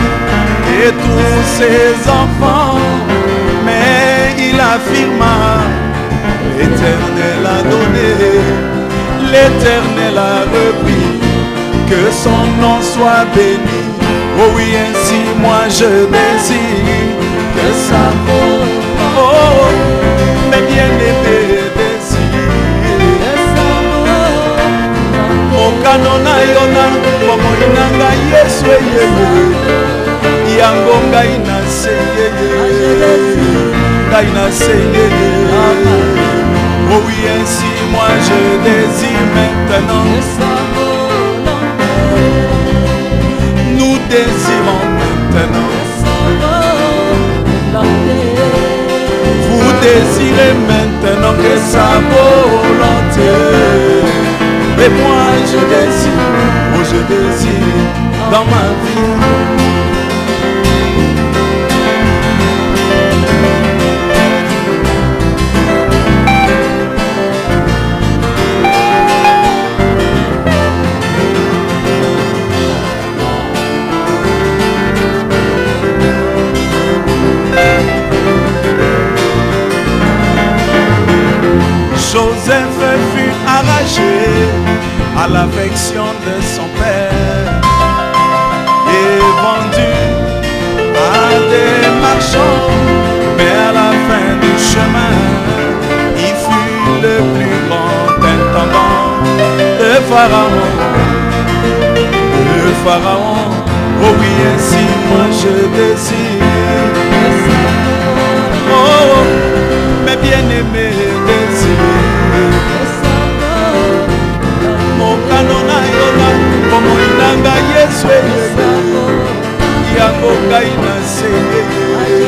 et tous ses enfants, mais il affirma: l'Éternel a donné, l'Éternel a repris, que son nom soit béni. Oh oui, ainsi moi je désire que ça vaut. Oh, mes bien-aimés désirent. Mon canona yona, como inanga Yesu yeye. Yango ngai na seyeye, ngai na Oh oui, ainsi moi je désire maintenant. Nous désirons maintenant. Vous désirez maintenant que sa volonté. Et moi je désire, oh je désire dans ma vie. Joseph fut arraché à l'affection de son père et vendu à des marchands, mais à la fin du chemin, il fut le plus grand intendant de Pharaon. Oh oui, ainsi moi je désire. Oh, mes bien-aimés désirent. Mon canona yola, como inanga yesu yango kaina sengeye.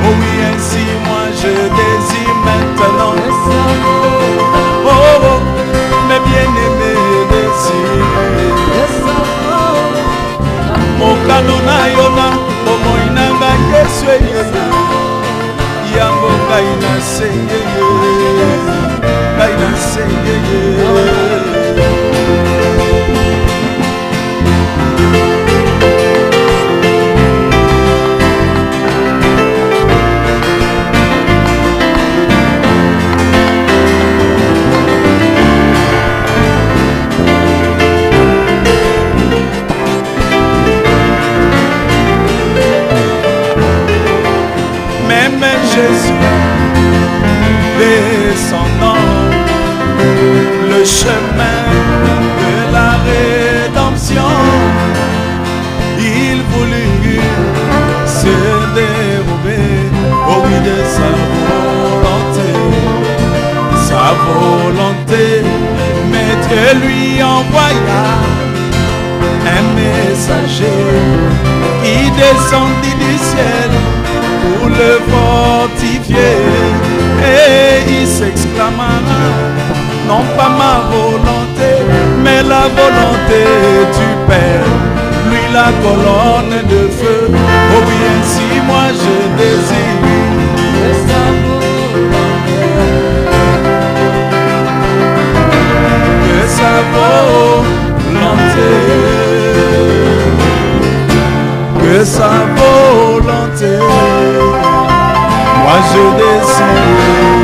Oh oui, ainsi moi je désire maintenant. Oh, oh, mes bien-aimés désirent. Mon canona yola, como inanga yesu yango kaina sengeye. Même Jésus descendant le chemin de la rédemption, il voulut se dérober au oui de sa volonté, mais Dieu lui envoya un messager qui descendit du ciel pour le fortifier, et il s'exclama: non pas ma volonté, mais la volonté du Père, lui la colonne de feu. Oh oui, ainsi moi je désire que sa volonté, que sa volonté, moi je désire.